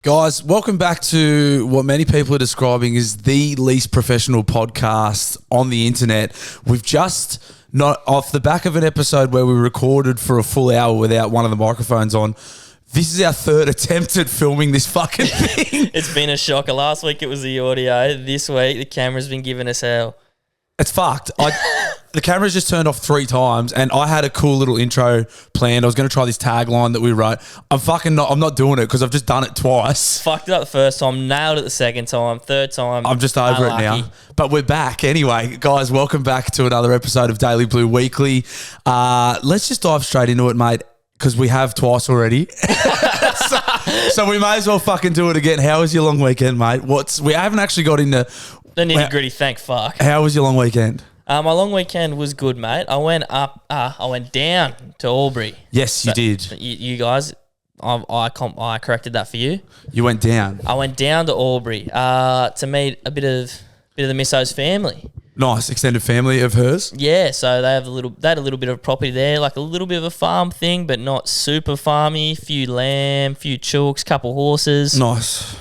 Guys, welcome back to what many people are describing as the least professional podcast on the internet. We've just, not off the back of an episode where we recorded for a full hour without one of the microphones on, this is our third attempt at filming this fucking thing. It's been a shocker. Last week it was the audio. This week the camera's been giving us hell. It's fucked. The camera's just turned off 3 times and I had a cool little intro planned. I was going to try this tagline that we wrote. I'm not doing it because I've just done it twice. Fucked it up the first time, nailed it the second time, third time. I'm just over it now. But we're back anyway. Guys, welcome back to another episode of Daily Blue Weekly. Let's just dive straight into it, mate, because we have twice already. so we may as well fucking do it again. How was your long weekend, mate? We haven't actually got into the nitty gritty, thank fuck. How was your long weekend? My long weekend was good, mate. I went down to Albury. Yes, you did. You guys, I corrected that for you. You went down. I went down to Albury to meet a bit of the Misso's family. Nice, extended family of hers. Yeah, so they had a little bit of property there, like a little bit of a farm thing, but not super farmy. Few lamb, few chooks, couple horses. Nice.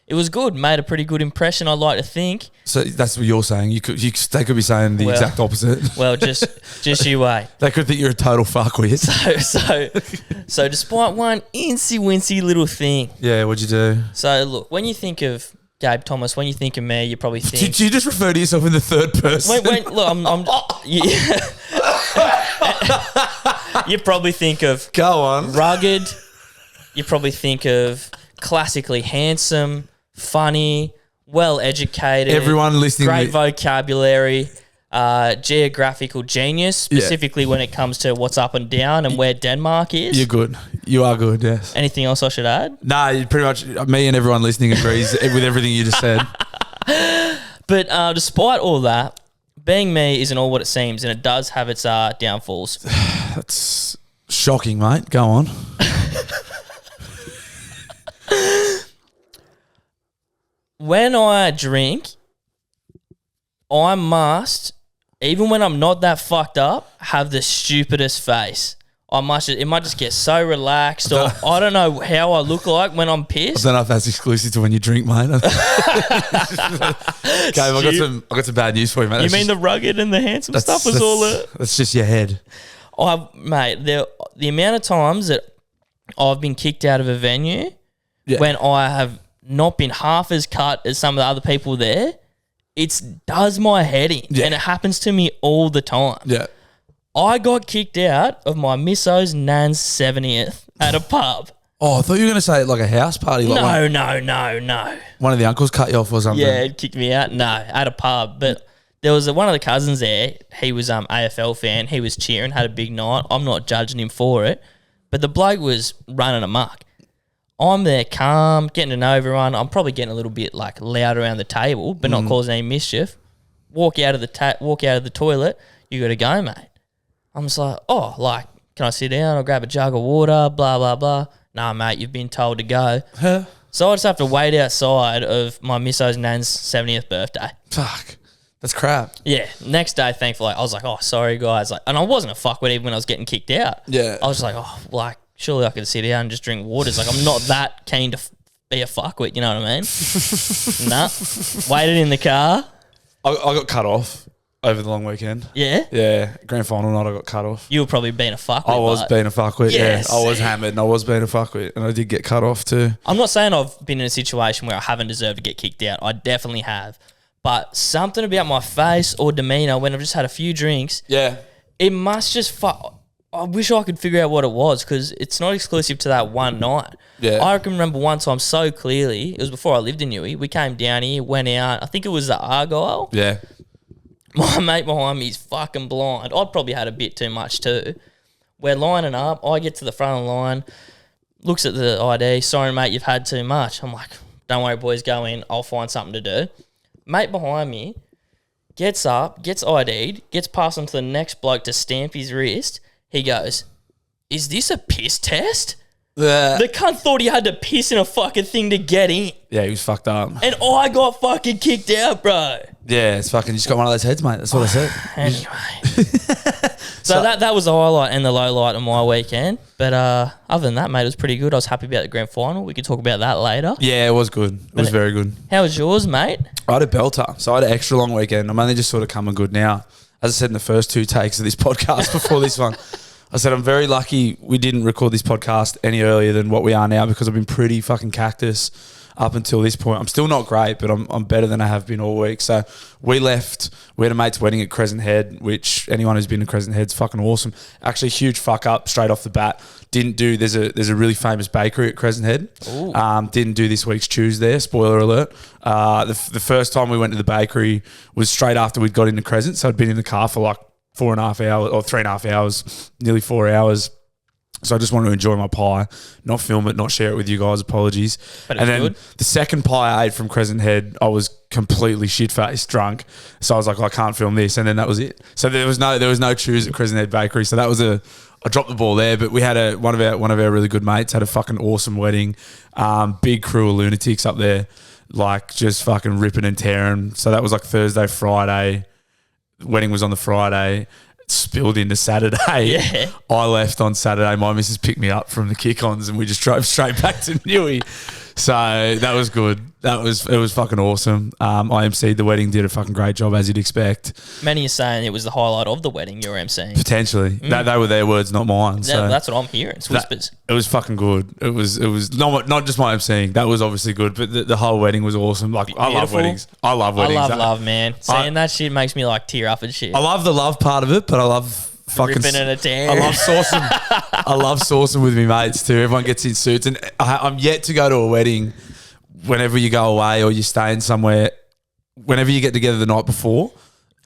It was good. Made a pretty good impression, I'd like to think. So that's what you're saying. They could be saying the exact opposite. Well, just you wait. They could think you're a total fuckwit. So despite one incy-wincy little thing. Yeah, what'd you do? So look, when you think of Gabe Thomas, when you think of me, you probably think. Did you just refer to yourself in the third person? Wait, look, you probably think of. Go on. Rugged. You probably think of classically handsome, funny, well-educated. Everyone listening. Great vocabulary. Geographical genius, specifically when it comes to what's up and down and where Denmark is. You're good. You are good, yes. Anything else I should add? No, pretty much me and everyone listening agrees with everything you just said. But despite all that, being me isn't all what it seems, and it does have its downfalls. That's shocking, mate. Go on. When I drink, I must, even when I'm not that fucked up, have the stupidest face. It might just get so relaxed, or I don't know how I look like when I'm pissed. I don't know if that's exclusive to when you drink, mate. Okay, I got some bad news for you, mate. You mean the rugged and the handsome stuff was all it? That's just your head. Mate, the amount of times that I've been kicked out of a venue when I have not been half as cut as some of the other people there, it does my head in. Yeah. And it happens to me all the time. Yeah. I got kicked out of my Misso's Nan's 70th at a pub. Oh, I thought you were going to say like a house party. Like No. One of the uncles cut you off or something. Yeah, it kicked me out. No, at a pub. But there was one of the cousins there. He was AFL fan. He was cheering, had a big night. I'm not judging him for it. But the bloke was running amok. I'm there calm, getting to know everyone. I'm probably getting a little bit like loud around the table, but not causing any mischief. Walk out of the toilet. You got to go, mate. I'm just like, can I sit down? I'll grab a jug of water, blah, blah, blah. Nah, mate, you've been told to go. Huh? So I just have to wait outside of my Misso's Nan's 70th birthday. Fuck. That's crap. Yeah. Next day, thankfully, I was like, sorry, guys. And I wasn't a fuckwit even when I was getting kicked out. Yeah. I was like, surely I could sit down and just drink waters. Like, I'm not that keen to be a fuckwit, you know what I mean? Nah. Waited in the car. I got cut off over the long weekend. Yeah? Yeah. Grand final night, I got cut off. You were probably being a fuckwit. I was being a fuckwit, yes. Yeah. I was hammered and I was being a fuckwit and I did get cut off too. I'm not saying I've been in a situation where I haven't deserved to get kicked out. I definitely have. But something about my face or demeanour when I've just had a few drinks, it must just I wish I could figure out what it was because it's not exclusive to that one night. Yeah. I can remember one time so clearly. It was before I lived in Newey. We came down here, went out. I think it was the Argyle. Yeah. My mate behind me is fucking blind. I'd probably had a bit too much too. We're lining up. I get to the front of the line, looks at the ID. Sorry, mate, you've had too much. I'm like, don't worry, boys, go in. I'll find something to do. Mate behind me gets up, gets ID'd, gets passed on to the next bloke to stamp his wrist. He goes, is this a piss test? The cunt thought he had to piss in a fucking thing to get in. Yeah, he was fucked up. And I got fucking kicked out, bro. Yeah, it's fucking. You just got one of those heads, mate. That's what I said. Anyway. So that was the highlight and the low light of my weekend. But other than that, mate, it was pretty good. I was happy about the grand final. We could talk about that later. Yeah, it was good. It was very good. How was yours, mate? I had a belter, so I had an extra long weekend. I'm only just sort of coming good now. As I said in the first 2 takes of this podcast before this one, I said I'm very lucky we didn't record this podcast any earlier than what we are now because I've been pretty fucking cactus up until this point. I'm still not great, but I'm better than I have been all week. So we had a mate's wedding at Crescent Head, which anyone who's been to Crescent Head's fucking awesome. Actually, huge fuck up straight off the bat. There's a really famous bakery at Crescent Head. Didn't do this week's choose there, spoiler alert. The first time we went to the bakery was straight after we'd got into Crescent. So I'd been in the car for like 4.5 hours or 3.5 hours, nearly 4 hours. So I just wanted to enjoy my pie, not film it, not share it with you guys. Apologies. But and then good. The second pie I ate from Crescent Head, I was completely shit-faced drunk. So I was like, I can't film this. And then that was it. So there was no choose at Crescent Head Bakery. So that was I dropped the ball there. But we had one of our really good mates had a fucking awesome wedding. Big crew of lunatics up there, like just fucking ripping and tearing. So that was like Thursday, Friday. Wedding was on the Friday. Spilled into Saturday. Yeah. I left on Saturday. My missus picked me up from the kick-ons and we just drove straight back to Newey. So that was good. It was fucking awesome. I emceed the wedding, did a fucking great job as you'd expect. Many are saying it was the highlight of the wedding you're emceeing. Potentially. They were their words, not mine. So That's what I'm hearing. It's whispers. It was fucking good. It was not just my emceeing. That was obviously good, but the whole wedding was awesome. Like I love weddings. I love weddings. I love, man. Seeing that shit makes me like tear up and shit. I love the love part of it, but I love fucking ripping and a tear. I love saucing. I love saucing with me mates too. Everyone gets in suits, and I'm yet to go to a wedding. Whenever you go away or you're staying somewhere, whenever you get together the night before,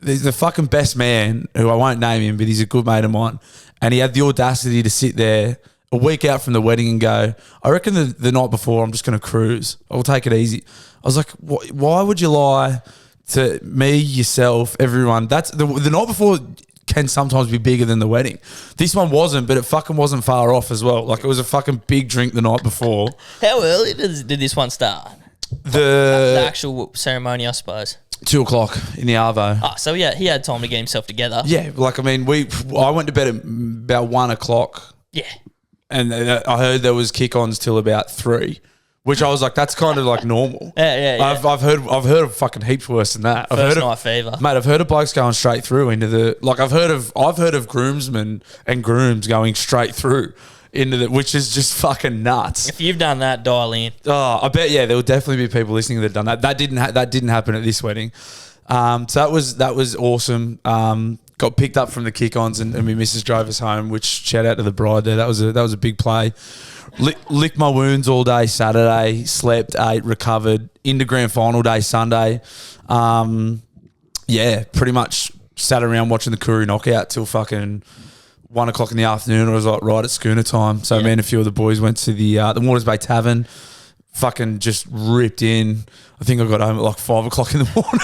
there's the fucking best man who I won't name him, but he's a good mate of mine, and he had the audacity to sit there a week out from the wedding and go, I reckon the night before I'm just going to cruise. I'll take it easy. I was like, why would you lie to me, yourself, everyone? That's the night before can sometimes be bigger than the wedding. This one wasn't, but it fucking wasn't far off as well. Like it was a fucking big drink the night before. How early did this one start? The actual ceremony, I suppose. 2:00 in the Arvo. Oh, so yeah, he had time to get himself together. Yeah, like I mean, I went to bed at about 1:00. Yeah. And I heard there was kick-ons till about 3. Which I was like, that's kind of like normal. Yeah. I've heard of fucking heaps worse than that. First night fever, mate. I've heard of blokes going straight through into the like. I've heard of groomsmen and grooms going straight through into the, which is just fucking nuts. If you've done that, dial in. Oh, I bet there will definitely be people listening that done that. That didn't happen at this wedding. So that was awesome. Got picked up from the kick-ons and my missus drove us home. Which shout out to the bride there. That was a big play. Licked my wounds all day Saturday, slept, ate, recovered, into grand final day Sunday. Pretty much sat around watching the Koori knockout till fucking 1:00 in the afternoon. It was like right at schooner time. So me and a few of the boys went to the Waters Bay Tavern, fucking just ripped in. I think I got home at like 5:00 in the morning.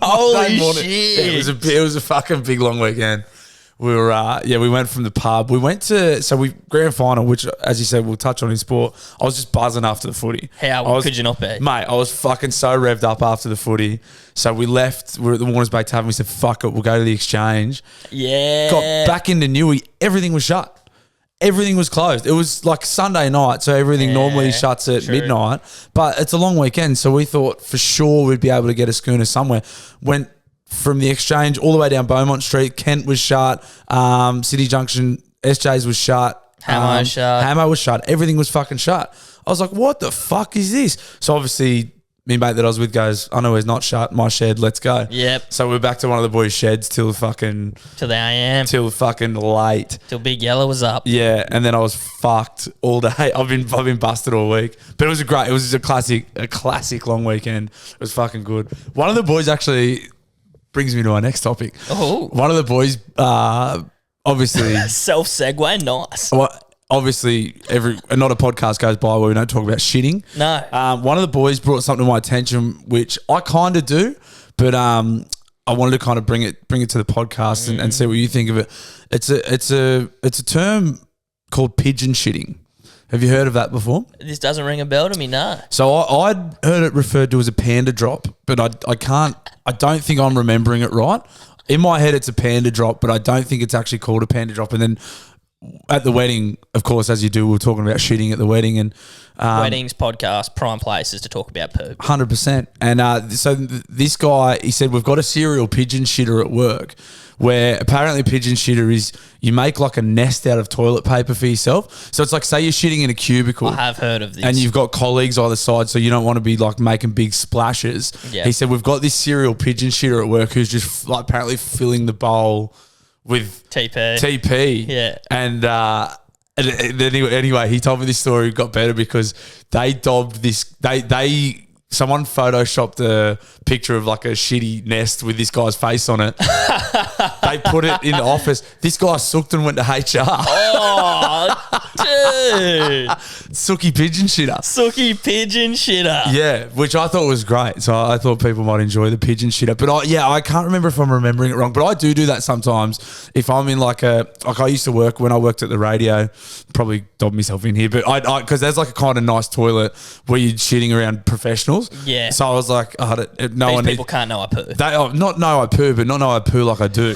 Holy shit. It was a fucking big long weekend. We were, we went from the pub. We went to, grand final, which, as you said, we'll touch on in sport. I was just buzzing after the footy. Could you not be? Mate, I was fucking so revved up after the footy. So we left, we were at the Waters Bay Tavern. We said, fuck it, we'll go to the Exchange. Yeah. Got back into Newey. Everything was shut. Everything was closed. It was like Sunday night, so everything normally shuts at midnight. But it's a long weekend, so we thought for sure we'd be able to get a schooner somewhere. Went from the Exchange all the way down Beaumont Street. Kent was shut. City Junction, SJ's was shut. Hamo was shut. Everything was fucking shut. I was like, what the fuck is this? So obviously, me mate that I was with goes, I know it's not shut. My shed, let's go. Yep. So we're back to one of the boys' sheds till fucking late. Till Big Yellow was up. Yeah, and then I was fucked all day. I've been busted all week. But it was a classic long weekend. It was fucking good. One of the boys actually brings me to our next topic. Oh. One of the boys, obviously... Self segue, nice. Obviously, not a podcast goes by where we don't talk about shitting. No. One of the boys brought something to my attention, which I kind of do, but I wanted to kind of bring it to the podcast and see what you think of it. It's a term called pigeon shitting. Have you heard of that before? This doesn't ring a bell to me, no. So I'd heard it referred to as a panda drop, but I don't think I'm remembering it right. In my head, it's a panda drop, but I don't think it's actually called a panda drop. And then at the wedding, of course, as you do, we were talking about shitting at the wedding. And Weddings, podcast, prime places to talk about poop. 100%. And so this guy, he said, we've got a serial pigeon shitter at work, where apparently pigeon shitter is you make like a nest out of toilet paper for yourself. So it's like, say you're shitting in a cubicle. I have heard of this. And you've got colleagues either side, so you don't want to be like making big splashes. Yeah. He said, we've got this serial pigeon shitter at work who's just like apparently filling the bowl with TP. Yeah. And anyway, he told me this story got better because they dobbed this, someone photoshopped a picture of like a shitty nest with this guy's face on it. They put it in the office. This guy sucked and went to HR. Oh, dude. Sookie pigeon shitter. Sookie pigeon shitter. Yeah, which I thought was great. So I thought people might enjoy the pigeon shitter. But I can't remember if I'm remembering it wrong. But I do that sometimes. If I'm in like I used to work when I worked at the radio, probably dobbed myself in here. But because there's like a kind of nice toilet where you're shitting around professionals. Yeah. So I was like, People can't know I poo. Not know I poo, but not know I poo like I do.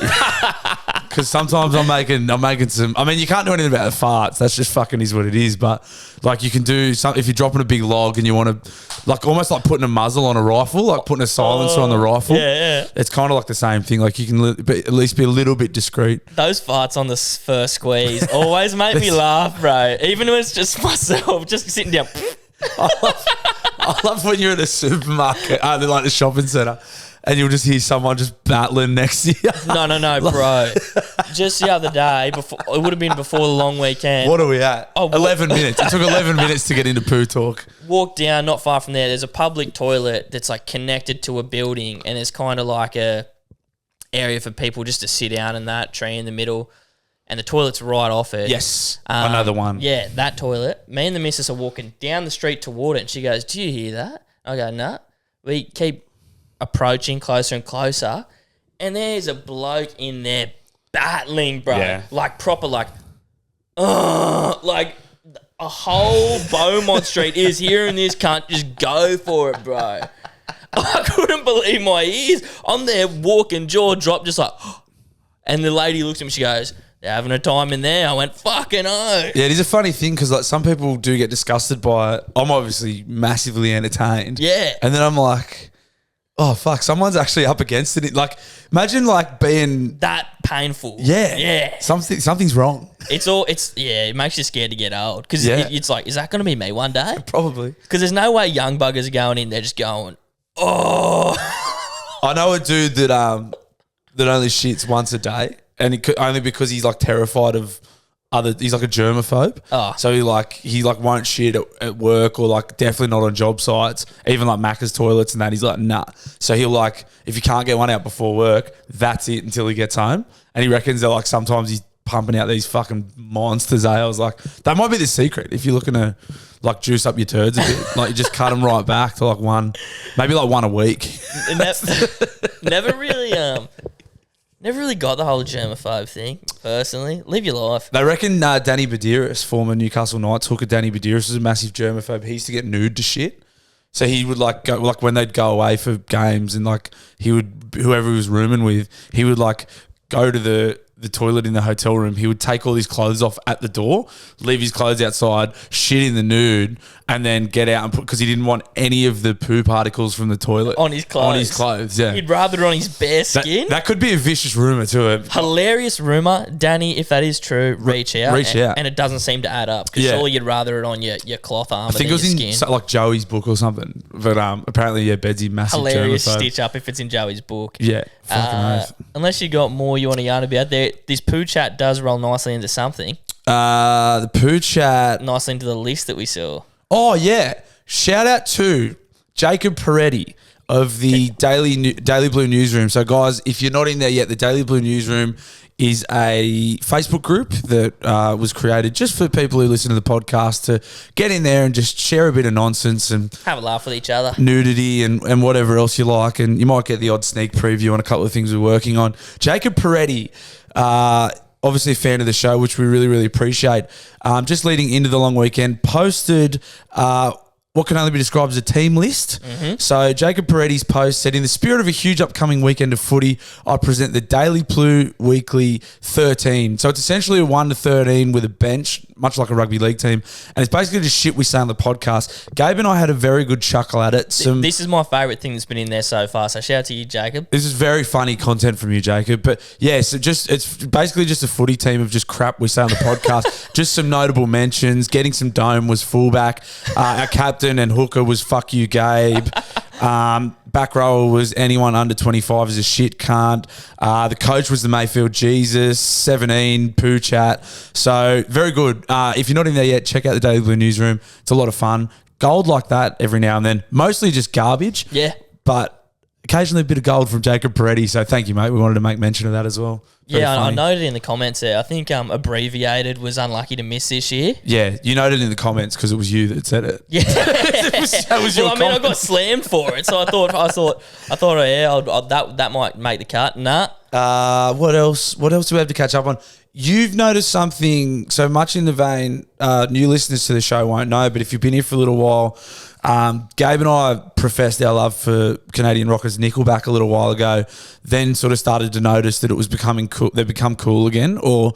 Because sometimes I'm making some. I mean, you can't do anything about the farts. That's just fucking is what it is. But like, you can do some if you're dropping a big log and you want to, like, almost like putting a muzzle on a rifle, like putting a silencer on the rifle. Yeah. It's kind of like the same thing. Like, you can at least be a little bit discreet. Those farts on the first squeeze always make me laugh, bro. Even when it's just myself, just sitting down. I love when you're at a supermarket, like the shopping centre, and you'll just hear someone just battling next to you. No, bro. Just the other day, it would have been before the long weekend. What are we at? 11 minutes. It took 11 minutes to get into poo talk. Walk down, not far from there, there's a public toilet that's like connected to a building, and there's kind of like a area for people just to sit down in that tree in the middle. And the toilet's right off it. Yes, I know the one. Yeah, that toilet. Me and the missus are walking down the street toward it, and she goes, "Do you hear that?" I go, "Nah." We keep approaching closer and closer, and there's a bloke in there battling, bro. Yeah. Like proper, like a whole Beaumont Street is hearing this cunt just go for it, bro. I couldn't believe my ears. I'm there walking, jaw dropped, just like, and the lady looks at me, she goes, "They're having a time in there." I went, fucking oh. Yeah, it is a funny thing because like some people do get disgusted by it. I'm obviously massively entertained. Yeah. And then I'm like, oh fuck, someone's actually up against it. Like, imagine like being that painful. Yeah. Something's wrong. It makes you scared to get old because it's like, is that going to be me one day? Probably. Because there's no way young buggers are going in there just going, oh. I know a dude that only shits once a day. And only because he's like terrified of he's like a germaphobe. Oh. So he won't shit at work or like definitely not on job sites, even like Macca's toilets and that. He's like, nah. So he'll like, if you can't get one out before work, that's it until he gets home. And he reckons that like sometimes he's pumping out these fucking monsters. I was like, that might be the secret if you're looking to like juice up your turds a bit. Like you just cut them right back to like one a week. Never really got the whole germaphobe thing, personally. Live your life. They reckon Danny Badiris, former Newcastle Knights hooker Danny Badiris, was a massive germaphobe. He used to get nude to shit. So he would like go, like when they'd go away for games and like whoever he was rooming with, he would like go to the toilet in the hotel room. He would take all his clothes off at the door, leave his clothes outside, shit in the nude, and then get out and put, because he didn't want any of the poo particles from the toilet on his clothes. Yeah. He'd rather on his bare skin. That could be a vicious rumor too. Hilarious rumor. Danny, if that is true, reach out. And it doesn't seem to add up because surely you'd rather it on your cloth armor than your skin. I think it was in like Joey's book or something. But apparently, Bedsy massive hilarious germaphobe. stitch up if it's in Joey's book. Yeah. Fucking oath. Unless you got more you want to yarn about there, this poo chat does roll nicely into something. The poo chat. Nicely into the list that we saw. Oh, yeah. Shout out to Jacob Peretti of the Daily Blue Newsroom. So, guys, if you're not in there yet, the Daily Blue Newsroom is a Facebook group that was created just for people who listen to the podcast to get in there and just share a bit of nonsense and have a laugh with each other, nudity and whatever else you like. And you might get the odd sneak preview on a couple of things we're working on. Jacob Peretti obviously a fan of the show, which we really, really appreciate. Just leading into the long weekend, posted what can only be described as a team list. So Jacob Peretti's post said, in the spirit of a huge upcoming weekend of footy, I present the Daily Blue Weekly 13. So it's essentially a 1 to 13 with a bench, much like a rugby league team. And it's basically just shit we say on the podcast. Gabe and I had a very good chuckle at it. This is my favourite thing that's been in there so far. So shout out to you, Jacob. This is very funny content from you, Jacob. But yeah, so it's basically just a footy team of just crap we say on the podcast. Just some notable mentions. Getting some dome was fullback. Our captain and hooker was fuck you, Gabe. Back rower was anyone under 25 is a shit cunt. The coach was the Mayfield Jesus. 17 poo chat. So very good. If you're not in there yet, check out the Daily Blue Newsroom. It's a lot of fun. Gold like that every now and then. Mostly just garbage. Yeah. But occasionally a bit of gold from Jacob Peretti. So thank you, mate. We wanted to make mention of that as well. Very I funny. noted in the comments there. I think Abbreviated was unlucky to miss this year. Yeah, you noted in the comments because it was you that said it. Yeah, that was your I comment. got slammed for it, so I thought, that might make the cut. Nah. What else? What else do we have to catch up on? You've noticed something so much in the vein. New listeners to the show won't know, but if you've been here for a little while, Gabe and I professed our love for Canadian rockers Nickelback a little while ago. Then sort of started to notice that it was becoming cool. They've become cool again, or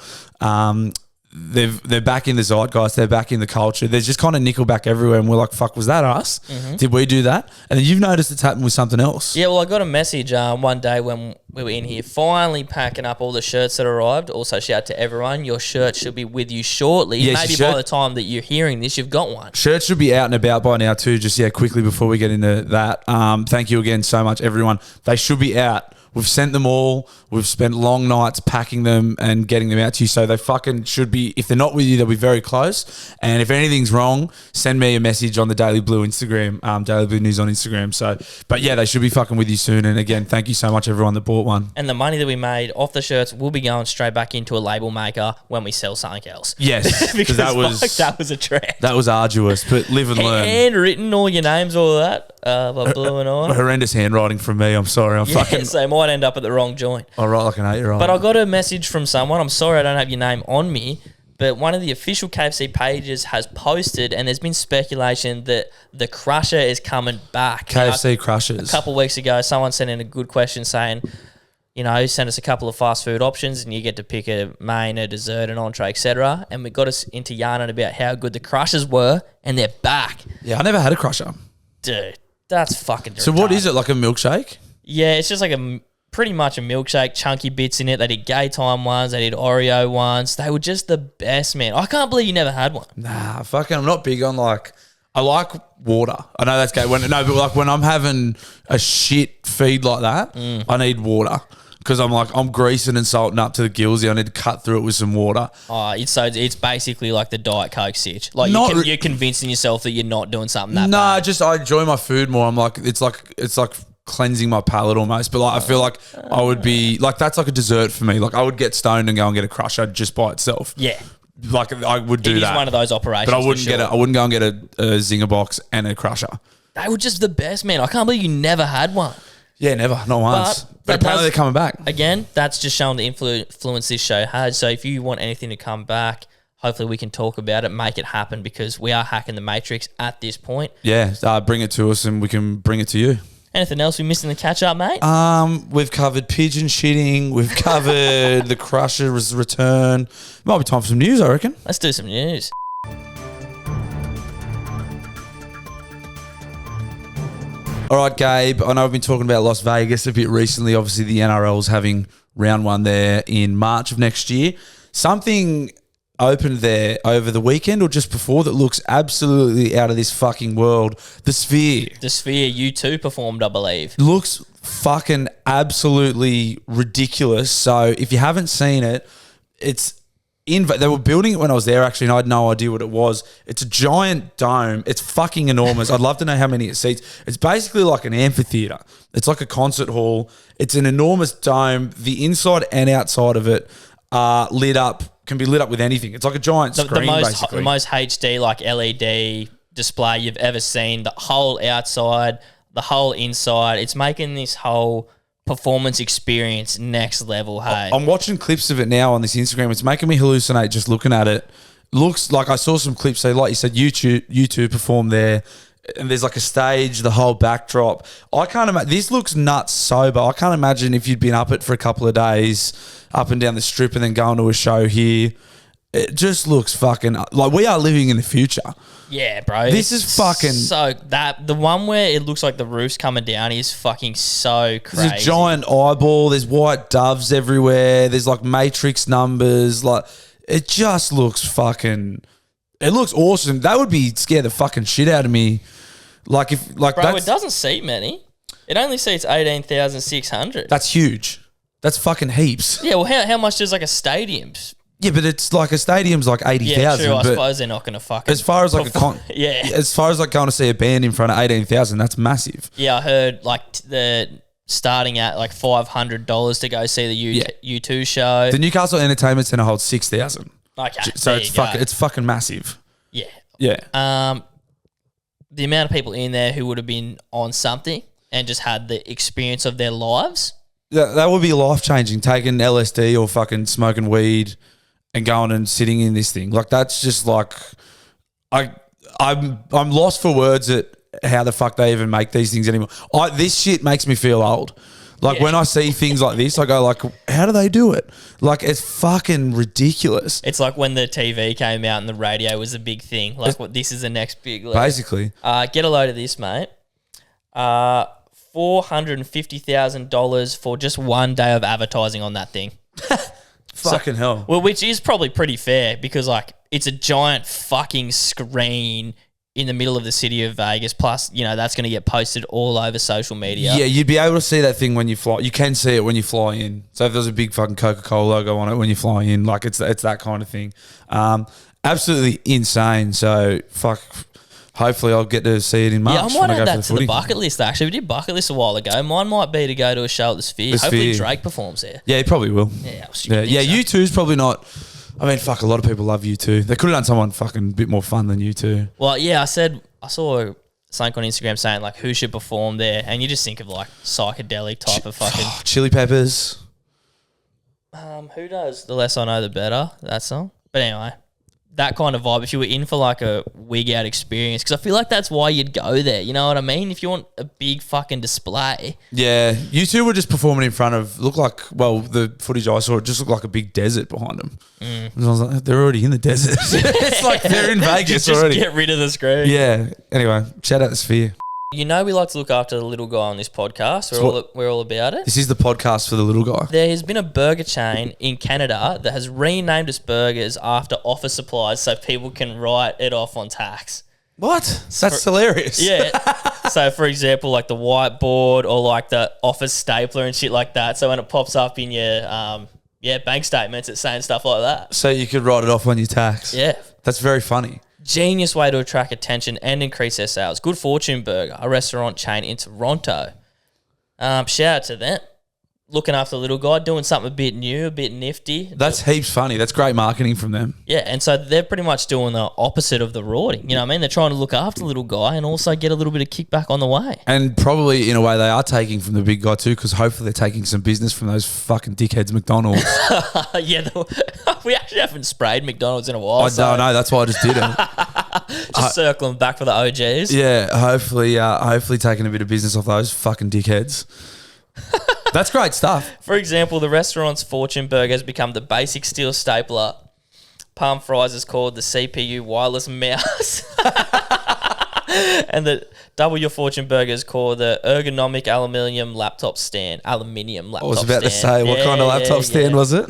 they're back in the zeitgeist. They're back in the culture. There's just kind of Nickelback everywhere, and we're like, "Fuck, was that us? Did we do that?" And then you've noticed it's happened with something else. Yeah, well, I got a message one day when we were in here, finally packing up all the shirts that arrived. Also, shout out to everyone. Your shirt should be with you shortly. Yes, maybe by the time that you're hearing this, you've got one. Shirts should be out and about by now too. Just quickly before we get into that, thank you again so much, everyone. They should be out. We've sent them all. We've spent long nights packing them and getting them out to you. So they fucking should be, if they're not with you, they'll be very close. And if anything's wrong, send me a message on the Daily Blue Instagram, Daily Blue News on Instagram. So, but yeah, they should be fucking with you soon. And again, thank you so much, everyone that bought one. And the money that we made off the shirts will be going straight back into a label maker when we sell something else. Yes, because that was a trend. That was arduous, but live and learn. Handwritten, all your names, all of that, by Blue and I. Horrendous handwriting from me. I'm sorry. So I might end up at the wrong joint. I write like an 8-year-old. But I got a message from someone. I'm sorry I don't have your name on me, but one of the official KFC pages has posted, and there's been speculation that the Crusher is coming back. KFC Crushers. A couple of weeks ago, someone sent in a good question saying, send us a couple of fast food options and you get to pick a main, a dessert, an entree, etc. And we got us into yarning about how good the Crushers were, and they're back. Yeah, I never had a Crusher. Dude, that's fucking So what is it, like a milkshake? Yeah, it's just like pretty much a milkshake, chunky bits in it. They did Gay Time ones, they did Oreo ones. They were just the best, man. I can't believe you never had one. Nah, fucking, I'm not big on I like water. I know that's gay. But when I'm having a shit feed like that, I need water. Because I'm greasing and salting up to the gills. I need to cut through it with some water. Oh, it's basically like the Diet Coke sitch. Like you're convincing yourself that you're not doing something that bad. I enjoy my food more. I'm like, it's like cleansing my palate almost. But I feel like I would be that's like a dessert for me. Like I would get stoned and go and get a Crusher just by itself. Yeah. Like I would do that. It is one of those operations. But I wouldn't go and get a Zinger box and a Crusher. They were just the best, man. I can't believe you never had one. Yeah, never. Not once. But apparently they're coming back. Again, that's just showing the influence this show has. So if you want anything to come back, hopefully we can talk about it, make it happen, because we are hacking the Matrix at this point. Yeah, bring it to us and we can bring it to you. Anything else we missed in the catch-up, mate? We've covered pigeon shitting. We've covered the Crusher's return. Might be time for some news, I reckon. Let's do some news. All right, Gabe, I know we've been talking about Las Vegas a bit recently. Obviously, the NRL's having round one there in March of next year. Something opened there over the weekend or just before that looks absolutely out of this fucking world. The Sphere. The Sphere, U2 performed, I believe. Looks fucking absolutely ridiculous. So if you haven't seen it, they were building it when I was there, actually, and I had no idea what it was. It's a giant dome. It's fucking enormous. I'd love to know how many it seats. It's basically like an amphitheater. It's like a concert hall. It's an enormous dome. The inside and outside of it are lit up, can be lit up with anything. It's like a giant screen, basically. The most HD, like LED display you've ever seen. The whole outside, the whole inside. It's making this whole performance experience next level. Hey, I'm watching clips of it now on this Instagram. It's making me hallucinate just looking at it. Looks like I saw some clips. So like you said, U2 perform there. And there's like a stage, the whole backdrop. I can't imagine. This looks nuts sober. I can't imagine if you'd been up it for a couple of days, up and down the strip, and then going to a show here. It just looks fucking like we are living in the future. Yeah, bro. This is fucking so that the one where it looks like the roof's coming down is fucking so crazy. There's a giant eyeball. There's white doves everywhere. There's like Matrix numbers. Like it just looks fucking. It looks awesome. That would be scare the fucking shit out of me. Like if like bro, it doesn't seat many. It only seats 18,600. That's huge. That's fucking heaps. Yeah. Well, how much does like a stadium? Yeah, but it's like a stadium's like 80,000. Yeah, true. I suppose they're not going to fucking. As far as like as far as like going to see a band in front of 18,000, that's massive. Yeah, I heard like the starting at like $500 to go see the U2 show. The Newcastle Entertainment Centre holds 6,000. Okay, so it's fucking massive. Yeah, yeah. The amount of people in there who would have been on something and just had the experience of their lives. That would be life changing. Taking LSD or fucking smoking weed and going and sitting in this thing, like that's just like I'm lost for words at how the fuck they even make these things anymore. This shit makes me feel old. Like when I see things like this, I go like, how do they do it? Like it's fucking ridiculous. It's like when the TV came out and the radio was a big thing. Like this is the next big level. Basically. Get a load of this, mate. $450,000 for just one day of advertising on that thing. Fucking hell. Well, which is probably pretty fair because like it's a giant fucking screen in the middle of the city of Vegas. Plus, you know, that's going to get posted all over social media. Yeah, you'd be able to see that thing when you fly. You can see it when you fly in. So if there's a big fucking Coca-Cola logo on it when you fly in, like it's that kind of thing. Absolutely insane. So fuck. Hopefully I'll get to see it in March. Yeah, I might add that to the bucket list actually. We did bucket list a while ago. Mine might be to go to a show at the Sphere. Hopefully Drake performs there. Yeah, he probably will. Yeah, U2's probably not. I mean, fuck, a lot of people love U2. They could have done someone fucking a bit more fun than U2. Well, yeah, I saw something on Instagram saying like who should perform there, and you just think of like psychedelic type of fucking Chili Peppers. Who does? The less I know, the better. That song. But anyway, that kind of vibe. If you were in for like a wig out experience, because I feel like that's why you'd go there. You know what I mean? If you want a big fucking display. Yeah, U2 were just performing in front of the footage I saw. It just looked like a big desert behind them. And I was like, they're already in the desert. It's like they're in Vegas just already. Get rid of the screen. Yeah. Anyway, shout out the Sphere. You know we like to look after the little guy on this podcast. We're all about it. This is the podcast for the little guy. There has been a burger chain in Canada that has renamed its burgers after office supplies so people can write it off on tax. What? That's hilarious. Yeah. So, for example, like the whiteboard or like the office stapler and shit like that. So when it pops up in your bank statements, it's saying stuff like that. So you could write it off on your tax. Yeah. That's very funny. Genius way to attract attention and increase their sales. Good Fortune Burger, a restaurant chain in Toronto. Shout out to them. Looking after the little guy, doing something a bit new, a bit nifty. That's heaps funny. That's great marketing from them. Yeah, and so they're pretty much doing the opposite of the rorting. You know what I mean? They're trying to look after the little guy and also get a little bit of kickback on the way. And probably, in a way, they are taking from the big guy too, because hopefully they're taking some business from those fucking dickheads McDonald's. Yeah, we actually haven't sprayed McDonald's in a while. I don't know. That's why I just did it. Just circling back for the OGs. Yeah, hopefully taking a bit of business off those fucking dickheads. That's great stuff. For example, the restaurant's Fortune Burger has become the basic steel stapler. Palm fries is called the CPU wireless mouse. And the double your Fortune Burger is called the ergonomic aluminium laptop stand. I was about to say, what kind of laptop stand was it?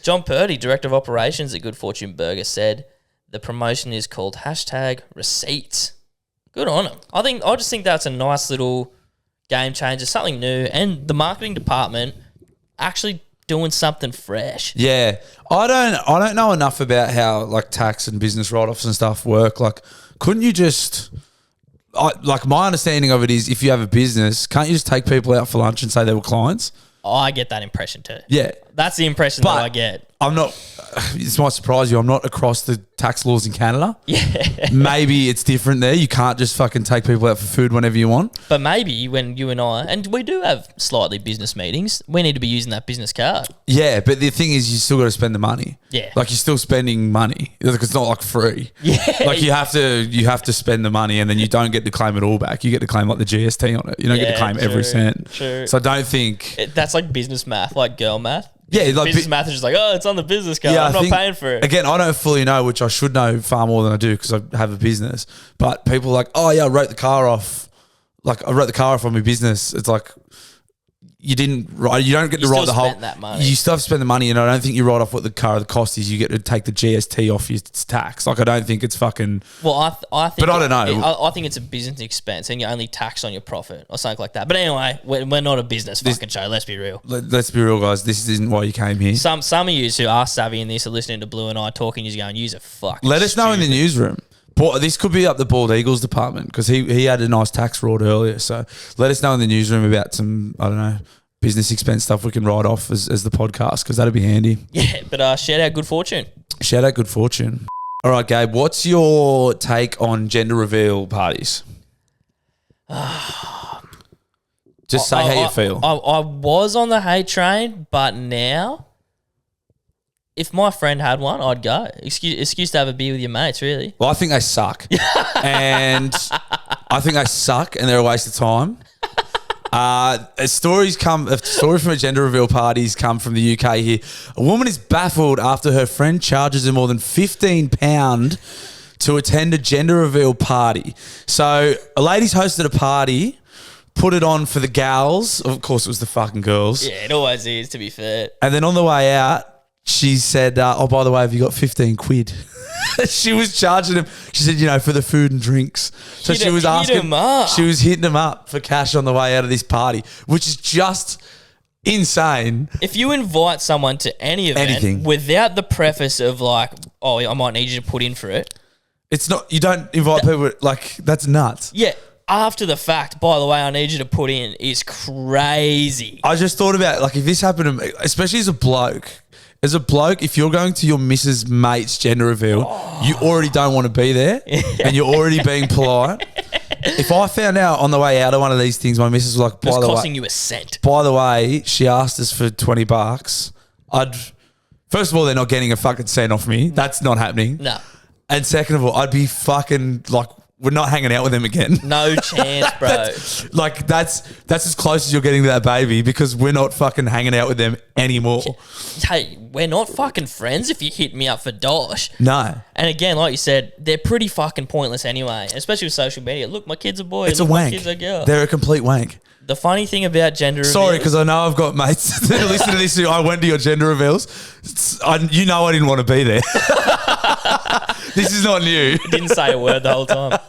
John Purdy, Director of Operations at Good Fortune Burger, said the promotion is called #receipts. Good on him. I just think that's a nice little game changer, something new, and the marketing department actually doing something fresh. Yeah, I don't know enough about how like tax and business write-offs and stuff work. Like, couldn't you just? Like my understanding of it is, if you have a business, can't you just take people out for lunch and say they were clients? I get that impression too. Yeah, That's the impression that I get. I'm not, this might surprise you, I'm not across the tax laws in Canada. Yeah. Maybe it's different there. You can't just fucking take people out for food whenever you want. But maybe when you and I, and we do have slightly business meetings, we need to be using that business card. Yeah, but the thing is, you still got to spend the money. Yeah. Like, you're still spending money. Like, it's not like free. Yeah. Like, you have to spend the money, and then you don't get to claim it all back. You get to claim like the GST on it. You don't get to claim every cent. True. So I don't think that's like business math, like girl math. Yeah, like business math is just like, oh, it's on the business card. Yeah, I'm not paying for it. Again, I don't fully know, which I should know far more than I do because I have a business. But people are like, oh yeah, I wrote the car off. Like, I wrote the car off on my business. It's like, you didn't write. You don't get to write the whole. That money. You still have to spend the money, and I don't think you write off what the cost is. You get to take the GST off your tax. Like, I don't think it's fucking. Well, I think. But I don't know. I think it's a business expense, and you only tax on your profit or something like that. But anyway, we're not a business fucking show. Let's be real. Let's be real, guys. This isn't why you came here. Some of you who are savvy in this are listening to Blue and I talking. You're going, use a fuck. Let us know in the newsroom. This could be up the Bald Eagles department because he had a nice tax fraud earlier. So let us know in the newsroom about some, I don't know, business expense stuff we can write off as the podcast because that'd be handy. Yeah, but shout out good fortune. Shout out good fortune. All right, Gabe, what's your take on gender reveal parties? Just say how you feel. I was on the hate train, but now, if my friend had one, I'd go. Excuse to have a beer with your mates, really. Well, I think they suck. And I think they suck and they're a waste of time. A story from a gender reveal parties come from the UK here. A woman is baffled after her friend charges her more than £15 to attend a gender reveal party. So a lady's hosted a party, put it on for the gals. Of course, it was the fucking girls. Yeah, it always is, to be fair. And then on the way out, she said, oh, by the way, have you got 15 quid? She was charging him. She said, for the food and drinks. So she was hitting him up for cash on the way out of this party, which is just insane. If you invite someone to any event without the preface of like, oh, I might need you to put in for it. It's not, you don't invite people, like, that's nuts. Yeah. After the fact, by the way, I need you to put in is crazy. I just thought about, like, if this happened to me, especially as a bloke, if you're going to your missus' mate's gender reveal, you already don't want to be there and you're already being polite. If I found out on the way out of one of these things, my missus was like, by the way, costing you a cent. By the way, she asked us for $20. First of all, they're not getting a fucking cent off me. That's not happening. No. And second of all, I'd be fucking like, we're not hanging out with them again. No chance, bro. That's as close as you're getting to that baby because we're not fucking hanging out with them anymore. Hey, we're not fucking friends if you hit me up for dosh. No. And again, like you said, they're pretty fucking pointless anyway, especially with social media. Look, my kid's a boy. It's a wank. My kid's a girl. They're a complete wank. The funny thing about gender reveals... Sorry, because I know I've got mates that listen to this who I went to your gender reveals. I didn't want to be there. This is not new. Didn't say a word the whole time.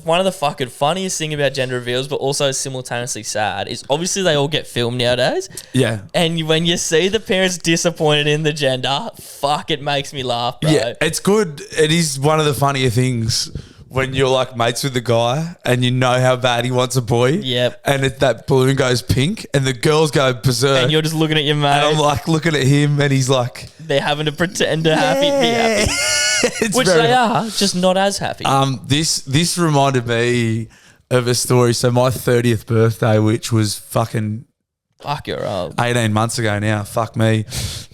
One of the fucking funniest thing about gender reveals, but also simultaneously sad, is obviously they all get filmed nowadays. Yeah. And when you see the parents disappointed in the gender, fuck, it makes me laugh, bro. Yeah, it's good. It is one of the funnier things when you're like mates with the guy and you know how bad he wants a boy. Yep. And that balloon goes pink and the girls go berserk. And you're just looking at your mate. And I'm like looking at him and he's like... They're having to pretend to be happy. Which they are, just not as happy. This reminded me of a story. So my 30th birthday, which was fucking... Fuck, you're old. 18 months ago now. Fuck me.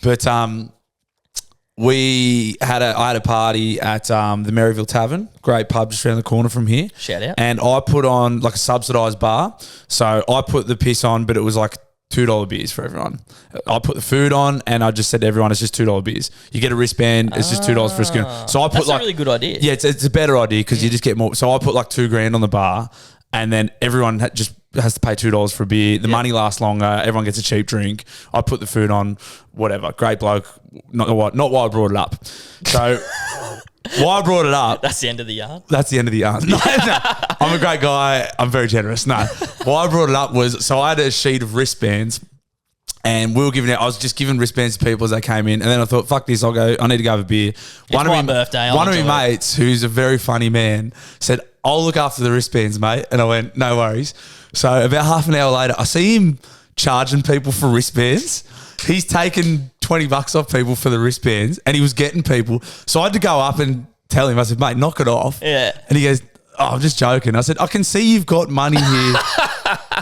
But... I had a party at the Maryville Tavern, great pub just around the corner from here. Shout out. And I put on like a subsidised bar. So I put the piss on, but it was like $2 beers for everyone. I put the food on and I just said to everyone, it's just $2 beers. You get a wristband, it's just $2 for a schooner. So I put That's a really good idea. Yeah, it's a better idea because you just get more. So I put like $2,000 on the bar and then everyone just has to pay $2 for a beer. The money lasts longer. Everyone gets a cheap drink. I put the food on, whatever. Great bloke. Not why I brought it up. So why I brought it up. That's the end of the yarn. That's the end of the yarn. No. I'm a great guy. I'm very generous. No. Why I brought it up was, so I had a sheet of wristbands and we were giving out, I was just giving wristbands to people as they came in. And then I thought, fuck this, I need to go have a beer. One of my mates, who's a very funny man, said, I'll look after the wristbands, mate. And I went, no worries. So about half an hour later, I see him charging people for wristbands. He's taken $20 off people for the wristbands, and he was getting people. So I had to go up and tell him. I said, "Mate, knock it off." Yeah. And he goes, "Oh, I'm just joking." I said, "I can see you've got money here."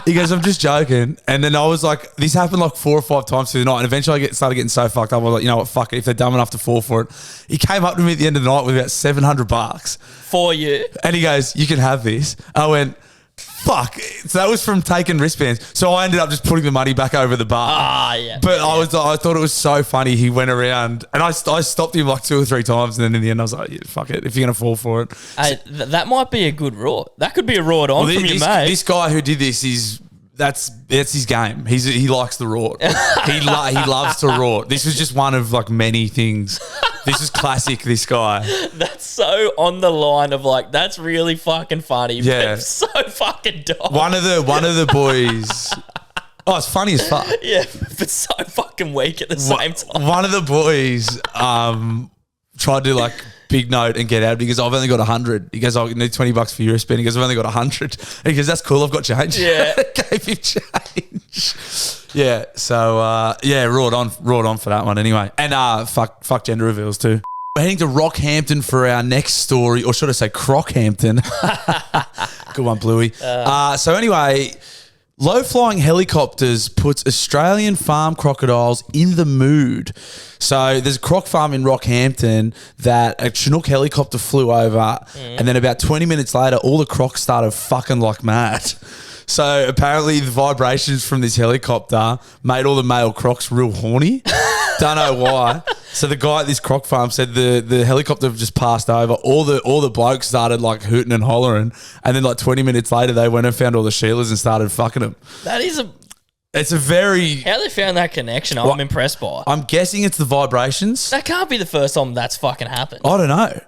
He goes, "I'm just joking." And then I was like, this happened like 4 or 5 times through the night. And eventually I started getting so fucked up. I was like, you know what, fuck it. If they're dumb enough to fall for it. He came up to me at the end of the night with about $700. For you. And he goes, "You can have this." I went, fuck. So that was from taking wristbands. So I ended up just putting the money back over the bar. Ah, yeah. But I thought it was so funny. He went around and I stopped him like 2 or 3 times. And then in the end, I was like, yeah, fuck it. If you're going to fall for it. Hey, that might be a good rort. That could be a rort on from your mate. This guy who did this that's his game. He likes the rort. he loves to rort. This was just one of like many things. This is classic. This guy. That's so on the line of like, that's really fucking funny. Yeah. But so fucking dumb. One of the boys. Oh, it's funny as fuck. Yeah, but so fucking weak at the same time. One of the boys tried to like big note and get out because I've only got 100. He goes, "I need $20 for your wristband." He goes, "I've only got 100." And he goes, "That's cool. I've got change." Yeah. Gave him change. Yeah. So roared on for that one anyway. And fuck gender reveals too. We're heading to Rockhampton for our next story, or should I say Crockhampton? Good one, Bluey. So anyway, low-flying helicopters puts Australian farm crocodiles in the mood. So there's a croc farm in Rockhampton that a Chinook helicopter flew over, and then about 20 minutes later, all the crocs started fucking like mad. So apparently the vibrations from this helicopter made all the male crocs real horny. Don't know why. So the guy at this croc farm said the helicopter just passed over. All the blokes started like hooting and hollering, and then like 20 minutes later they went and found all the Sheilas and started fucking them. It's a very... How they found that connection, I'm impressed by. I'm guessing it's the vibrations. That can't be the first time that's fucking happened. I don't know.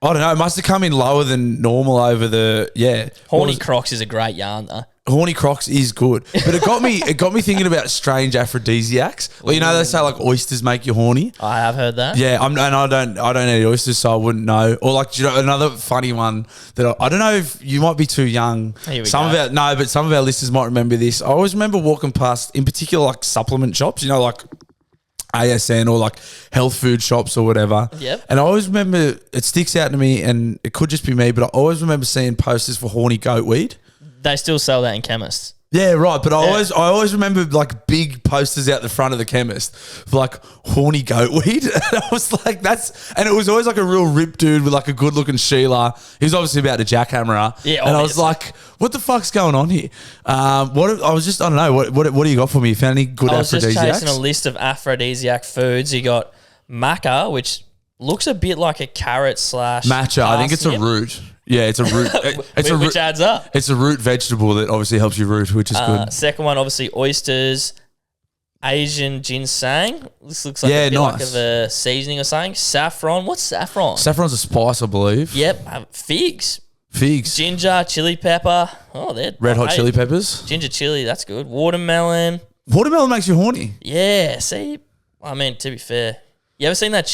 It must have come in lower than normal over the... Yeah. Horny Crocs is a great yarn though. Horny Crocs is good, but it got me thinking about strange aphrodisiacs. Well, you know they say like oysters make you horny. I have heard that. Yeah, I don't eat oysters, so I wouldn't know. Or like, do you know, another funny one that I don't know if you might be too young. Here we some go. But some of our listeners might remember this. I always remember walking past, in particular, like supplement shops. You know, like ASN or like health food shops or whatever. Yep. And I always remember, it sticks out to me, and it could just be me, but I always remember seeing posters for horny goat weed. They still sell that in chemists. Yeah, right. But I always remember like big posters out the front of the chemist for like horny goat weed. And I was like, and it was always like a real ripped dude with like a good looking Sheila. He was obviously about to jackhammer her. Yeah, and I was like, what the fuck's going on here? I don't know. What do you got for me? You found any good aphrodisiacs? I was just chasing a list of aphrodisiac foods. You got maca, which looks a bit like a carrot / matcha. I think it's a root. Yeah, it's a root. Which adds up. It's a root vegetable that obviously helps you root, which is good. Second one, obviously oysters, Asian ginseng. This looks like a bit like of a seasoning or something. Saffron. What's saffron? Saffron's a spice, I believe. Yep. Figs. Ginger, chili pepper. Oh, they're red hot chili peppers. Ginger chili, that's good. Watermelon. Watermelon makes you horny. Yeah. See, I mean, to be fair, you ever seen that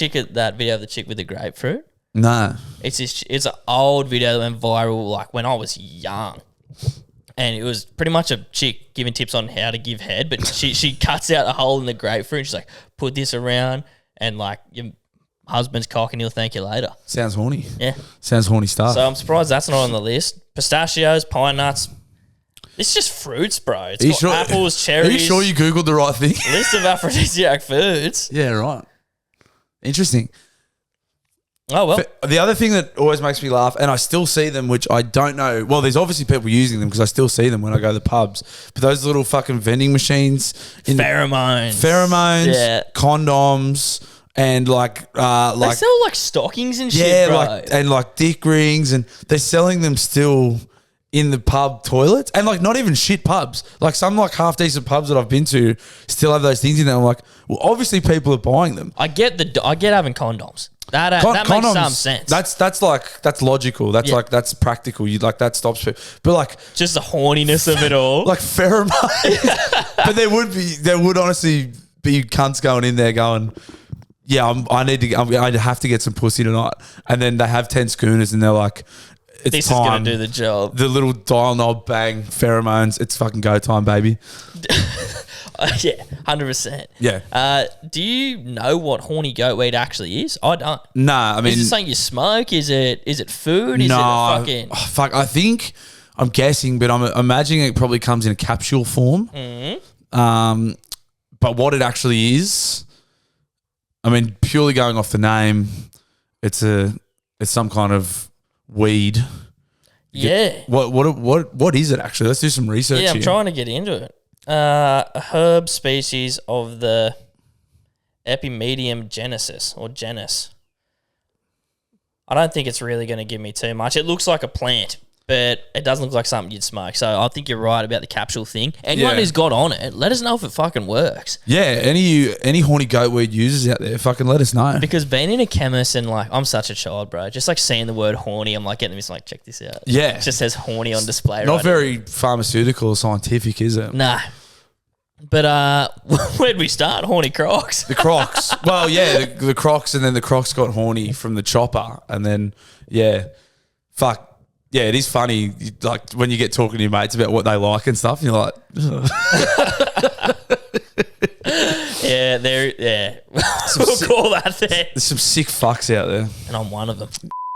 video of the chick with the grapefruit? No. It's an old video that went viral like when I was young. And it was pretty much a chick giving tips on how to give head, but she cuts out a hole in the grapefruit and she's like, put this around and like your husband's cock and he'll thank you later. Sounds horny. Yeah. Sounds horny stuff. So I'm surprised that's not on the list. Pistachios, pine nuts. It's just fruits, bro. It's got apples, cherries. Are you sure you Googled the right thing? List of aphrodisiac foods. Yeah, right. Interesting. Oh, well. The other thing that always makes me laugh, and I still see them, which I don't know. Well, there's obviously people using them because I still see them when I go to the pubs. But those little fucking vending machines. Pheromones. Yeah. Condoms. And they sell like stockings and shit, bro. And like dick rings. And they're selling them still in the pub toilets. And like not even shit pubs. Like some like half decent pubs that I've been to still have those things in there. I'm like, well, obviously people are buying them. I get having condoms. That makes some sense. That's logical. That's practical. That stops people. But like just the horniness of it all. Like pheromones. But there would honestly be cunts going in there going, yeah, I have to get some pussy tonight. And then they have 10 schooners and they're like, this time. is going to do the job. The little dial knob, bang, pheromones. It's fucking go time, baby. Yeah, 100%. Yeah. Do you know what horny goat weed actually is? I don't. Nah, I mean, is it something you smoke? Is it food? Is it a fucking? Oh, fuck. I think I'm guessing, but I'm imagining it probably comes in a capsule form. Mm-hmm. But what it actually is, I mean, purely going off the name, it's some kind of weed. Yeah. What is it actually? Let's do some research. Yeah, I'm here. trying to get into it. A herb species of the Epimedium genus. I don't think it's really going to give me too much. It looks like a plant, but it doesn't look like something you'd smoke. So I think you're right about the capsule thing. Anyone who's got on it, let us know if it fucking works. Yeah, any horny goat weed users out there, fucking let us know. Because being in a chemist and like, I'm such a child, bro. Just like seeing the word horny, I'm like getting this like, check this out. Yeah. It just says horny on display. Not right very pharmaceutical or scientific, is it? Nah. But where'd we start? Horny Crocs. The Crocs. Well, yeah, the Crocs, and then the Crocs got horny from the chopper, and then fuck. Yeah, it is funny, like when you get talking to your mates about what they like and stuff, and you're like, ugh. We'll call that there. There's some sick fucks out there. And I'm one of them.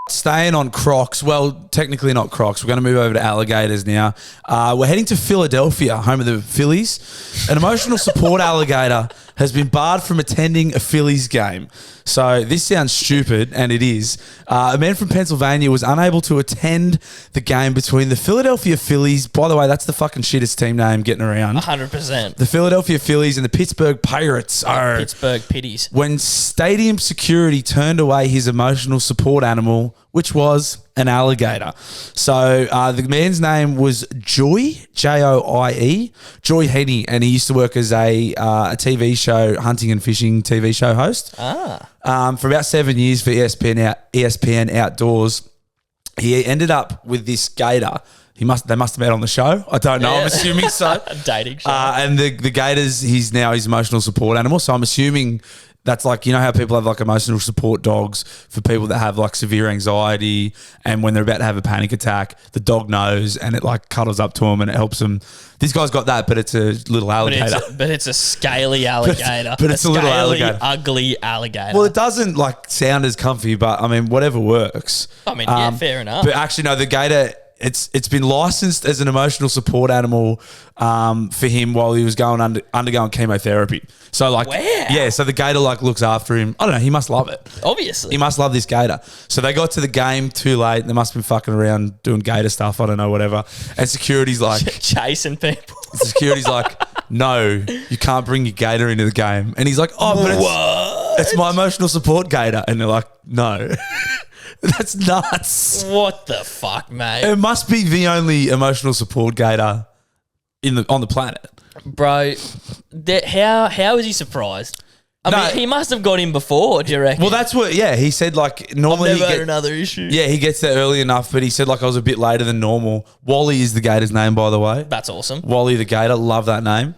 Staying on Crocs, well, technically not Crocs. We're going to move over to Alligators now. We're heading to Philadelphia, home of the Phillies. An emotional support alligator has been barred from attending a Phillies game. So this sounds stupid, and it is. A man from Pennsylvania was unable to attend the game between the Philadelphia Phillies. By the way, that's the fucking shittest team name getting around. 100%. The Philadelphia Phillies and the Pittsburgh Pirates. Pittsburgh Pitties. When stadium security turned away his emotional support animal, which was an alligator. So the man's name was Joy, Joie, Joy Henny, and he used to work as a TV show, hunting and fishing TV show host. For about 7 years for ESPN Outdoors. He ended up with this gator. They must have met on the show. I don't know. Yeah. I'm assuming so. Dating show. And the gators, he's now his emotional support animal. So I'm assuming that's like, you know how people have like emotional support dogs for people that have like severe anxiety, and when they're about to have a panic attack, the dog knows and it like cuddles up to them and it helps them. This guy's got that, but it's a little alligator. But it's a scaly alligator. but it's a little alligator. Ugly alligator. Well, it doesn't like sound as comfy, but I mean, whatever works. I mean, yeah, fair enough. But actually, no, the gator, it's been licensed as an emotional support animal for him while he was undergoing chemotherapy. So like, yeah, so the gator like looks after him. I don't know. He must love it. Obviously, he must love this gator. So they got to the game too late. They must have been fucking around doing gator stuff. I don't know, whatever. And security's like chasing people. Security's like, no, you can't bring your gator into the game. And he's like, oh, but it's my emotional support gator. And they're like, no. That's nuts. What the fuck, mate? It must be the only emotional support gator on the planet. Bro, how is he surprised? I mean, he must have got him before, do you reckon? Well, that's what, he said like normally I've never had another issue. Yeah, he gets there early enough, but he said like I was a bit later than normal. Wally is the gator's name, by the way. That's awesome. Wally the gator, love that name.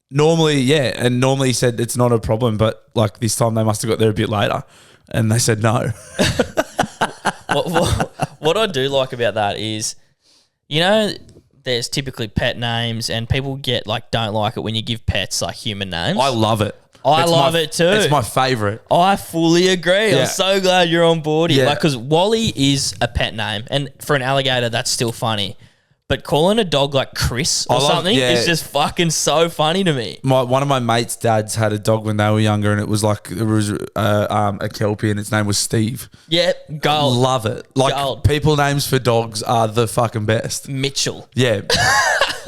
Normally he said it's not a problem, but like this time they must have got there a bit later. And they said no. What I do like about that is, you know, there's typically pet names and people don't like it when you give pets like human names. I love it. I love it too. It's my favourite. I fully agree. Yeah. I'm so glad you're on board here. Yeah. Because Wally is a pet name, and for an alligator, that's still funny. But calling a dog like Chris or something is just fucking so funny to me. One of my mates' dads had a dog when they were younger, and it was a Kelpie, and its name was Steve. Yeah, gold. Love it. Like gold. People names for dogs are the fucking best. Mitchell. Yeah.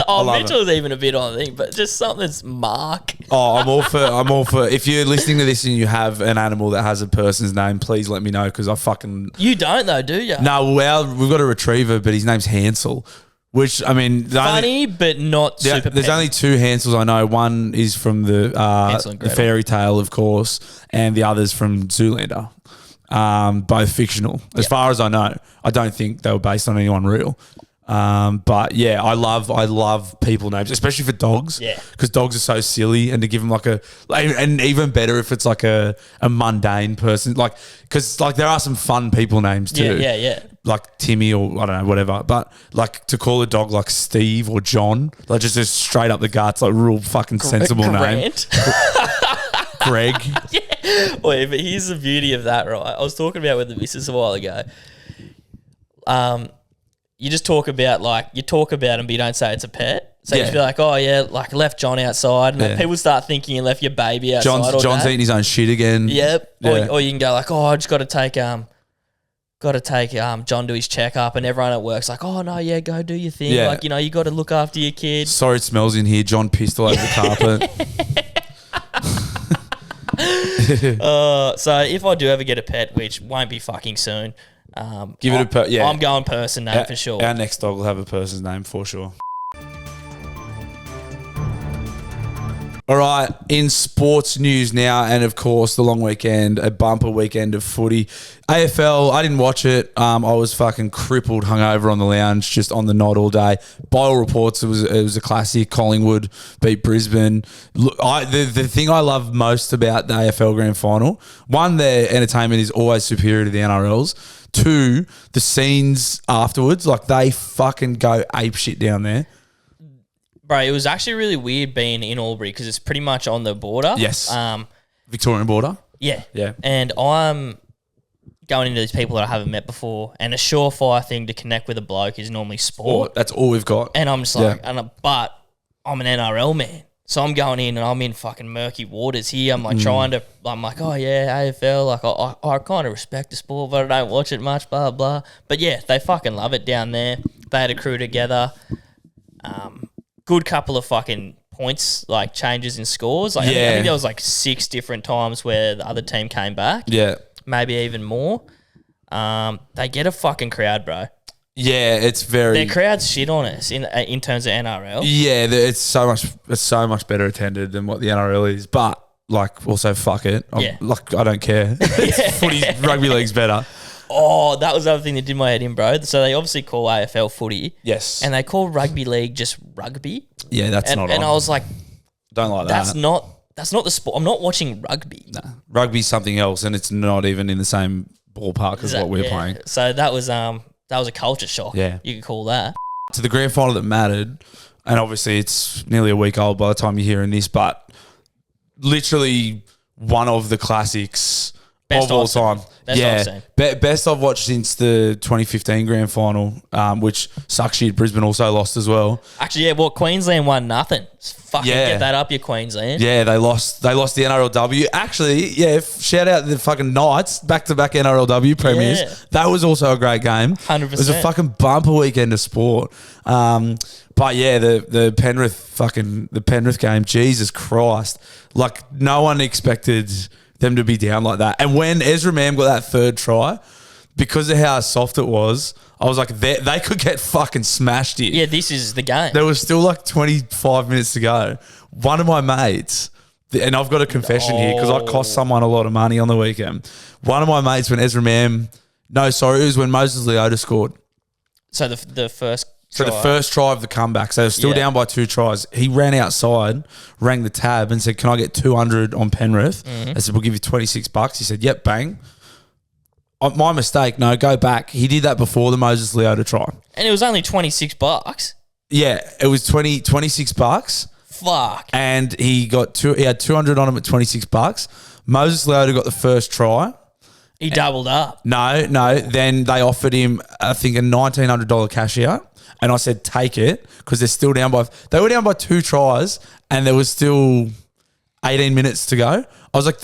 Mitchell's even a bit on the thing, but just something's Mark. Oh, I'm all for. If you're listening to this and you have an animal that has a person's name, please let me know because I fucking. You don't though, do you? No, we've got a retriever, but his name's Hansel. Which, I mean... Funny, but not super There's only two Hansels I know. One is from the fairy tale, of course, and the other's from Zoolander. Both fictional. As far as I know. I don't think they were based on anyone real. But yeah, I love people names, especially for dogs. Yeah. Because dogs are so silly, and to give them and even better if it's like a mundane person, like, because like there are some fun people names too. Yeah. Like Timmy or I don't know, whatever. But like to call a dog like Steve or John, like just straight up the guts, like real fucking sensible name. Greg. Yeah. Wait, but here's the beauty of that, right? I was talking about with the missus a while ago. You just talk about them, but you don't say it's a pet. So you just be like, oh yeah, like I left John outside, and like, people start thinking you left your baby outside. John's eating his own shit again. Yep. Yeah. Or you can go like, oh, I just got to take John to his checkup, and everyone at work's like, oh no, yeah, go do your thing. Yeah. Like, you got to look after your kid. Sorry, it smells in here. John pissed all over the carpet. So if I do ever get a pet, which won't be fucking soon, give it a I'm going person name for sure. Our next dog will have a person's name for sure. All right, in sports news now, and of course the long weekend, a bumper weekend of footy. AFL, I didn't watch it. I was fucking crippled, hungover on the lounge, just on the nod all day. By all reports, it was a classic. Collingwood beat Brisbane. Look, the thing I love most about the AFL Grand Final, one, their entertainment is always superior to the NRL's. Two, the scenes afterwards, like they fucking go ape shit down there. Bro, it was actually really weird being in Albury because it's pretty much on the border. Yes. Victorian border. Yeah. Yeah. And I'm going into these people that I haven't met before, and a surefire thing to connect with a bloke is normally sport. That's all we've got. And I'm just like, but I'm an NRL man. So I'm going in and I'm in fucking murky waters here. I'm like I'm like, oh yeah, AFL. Like I kind of respect the sport, but I don't watch it much, blah, blah. But yeah, they fucking love it down there. They had a crew together. Good couple of fucking points, like changes in scores. Like I think there was like 6 different times where the other team came back. Yeah. Maybe even more. They get a fucking crowd, bro. Yeah, it's very. Their crowd's shit on us in terms of NRL. Yeah, it's so much better attended than what the NRL is. But like, also fuck it. I don't care. Footy, rugby league's better. Oh, that was the other thing that did my head in, bro. So they obviously call AFL footy. Yes. And they call rugby league just rugby. Yeah, that's not. And I was like, don't like that. That's not the sport. I'm not watching rugby. Nah, rugby's something else, and it's not even in the same ballpark as what we're playing. So that was a culture shock. Yeah, you could call that. To the grand final that mattered, and obviously it's nearly a week old by the time you're hearing this, but literally one of the classics of all time. Best I've watched since the 2015 grand final, which sucks shit. Brisbane also lost as well. Actually, Queensland won nothing. Fucking get that up, you Queensland. Yeah, they lost the NRLW. Actually, shout out the fucking Knights, back-to-back NRLW premiers. Yeah. That was also a great game. 100%. It was a fucking bumper weekend of sport. But yeah, the Penrith game, Jesus Christ. Like, no one expected them to be down like that. And when Ezra Mam got that third try, because of how soft it was, I was like, they could get fucking smashed here. Yeah, this is the game. There was still like 25 minutes to go. One of my mates, and I've got a confession here because I cost someone a lot of money on the weekend. One of my mates, when Ezra Mam, it was when Moses Leota scored. So the first So the first try of the comeback. So they were still down by 2 tries. He ran outside, rang the tab and said, can I get 200 on Penrith? I said, we'll give you $26. He said, yep, bang. My mistake. No, go back. He did that before the Moses Leota try. And it was only $26. Yeah, it was $26. Fuck. And he had 200 on him at $26. Moses Leota got the first try. He doubled up. No. Then they offered him, I think, a $1,900 cash out. And I said, take it, because they're still down by... They were down by 2 tries, and there was still 18 minutes to go. I was like,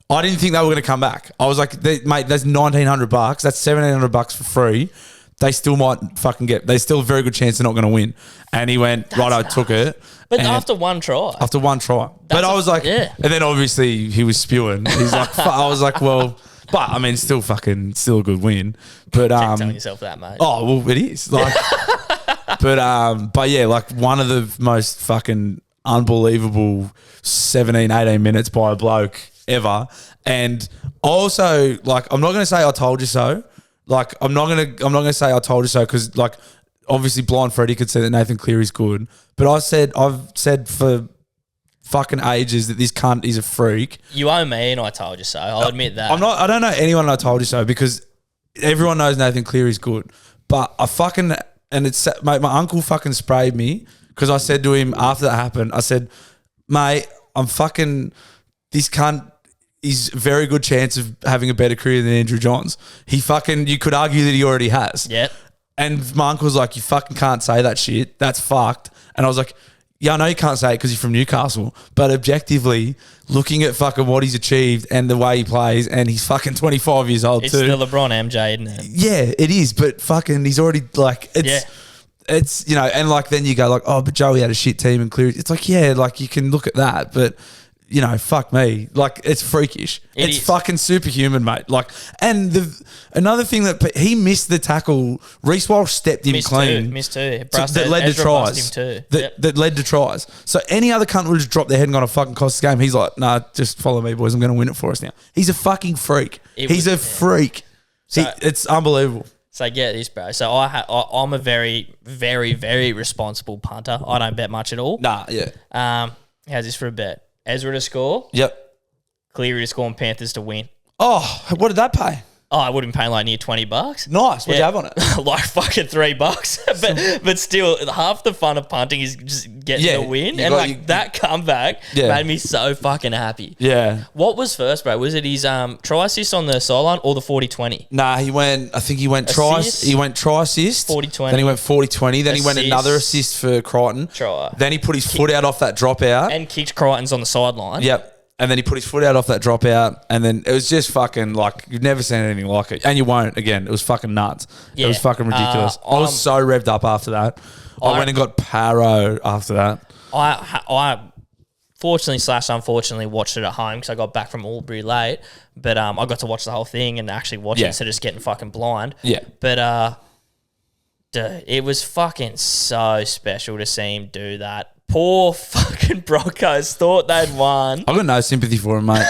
I didn't think they were going to come back. I was like, mate, that's $1,900. That's $1,700 for free. They still might fucking get... There's still a very good chance they're not going to win. And he went, I took it. But after one try. After one try. But I was like... Yeah. And then obviously he was spewing. He's like... I was like, well... But I mean, still a good win. But keep telling yourself that, mate. Oh well, it is. Like, but yeah, like one of the most fucking unbelievable 17, 18 minutes by a bloke ever. And also, like, I'm not gonna say I told you so. Like, I'm not gonna say I told you so because, like, obviously blind Freddie could see that Nathan Cleary's good. But I've said for fucking ages that this cunt is a freak. You owe me, and I told you so. I'll admit that. I don't know anyone I told you so because everyone knows Nathan Cleary's good. But mate, my uncle fucking sprayed me because I said to him after that happened, I said, mate, this cunt is very good chance of having a better career than Andrew Johns. You could argue that he already has. Yep. And my uncle was like, you fucking can't say that shit. That's fucked. And I was like, yeah, I know you can't say it because you're from Newcastle, but objectively, looking at fucking what he's achieved and the way he plays, and he's fucking 25 years old it's too. It's the LeBron MJ, isn't it? Yeah, it is, but fucking he's already like, it's, you know, and like then you go like, oh, but Joey had a shit team and Cleary. It's like, yeah, like you can look at that, but you know, fuck me. Like, it's freakish. It's fucking superhuman, mate. Like, and another thing that he missed the tackle. Reece Walsh stepped him clean. Missed two. That led to tries. That led to tries. So any other cunt would have just dropped their head and gone to fucking cost the game. He's like, nah, just follow me, boys. I'm going to win it for us now. He's a fucking freak. He's a freak. So, it's unbelievable. So get this, bro. So I'm a very, very, very responsible punter. I don't bet much at all. Nah, yeah. How's this for a bet? Ezra to score. Yep. Cleary to score and Panthers to win. Oh, what did that pay? Oh, I would have been paying like near $20. Nice. What'd you have on it? Like fucking $3. but still, half the fun of punting is just getting the win. And that comeback made me so fucking happy. Yeah. What was first, bro? Was it his try assist on the sideline or the 40-20? Nah, he went try assist. 40-20. Then he went 40-20. Then he went another assist for Crichton. Try. Then he put his foot out off that dropout. And kicked Crichton's on the sideline. Yep. And then he put his foot out off that dropout, and then it was just fucking like you've never seen anything like it, and you won't again. It was fucking nuts. Yeah. It was fucking ridiculous. I was so revved up after that. I went and got Paro after that. I fortunately / unfortunately watched it at home because I got back from Albury late, but I got to watch the whole thing and actually watch it instead of just getting fucking blind. Yeah, but dude, it was fucking so special to see him do that. Poor fucking Broncos thought they'd won. I've got no sympathy for him, mate.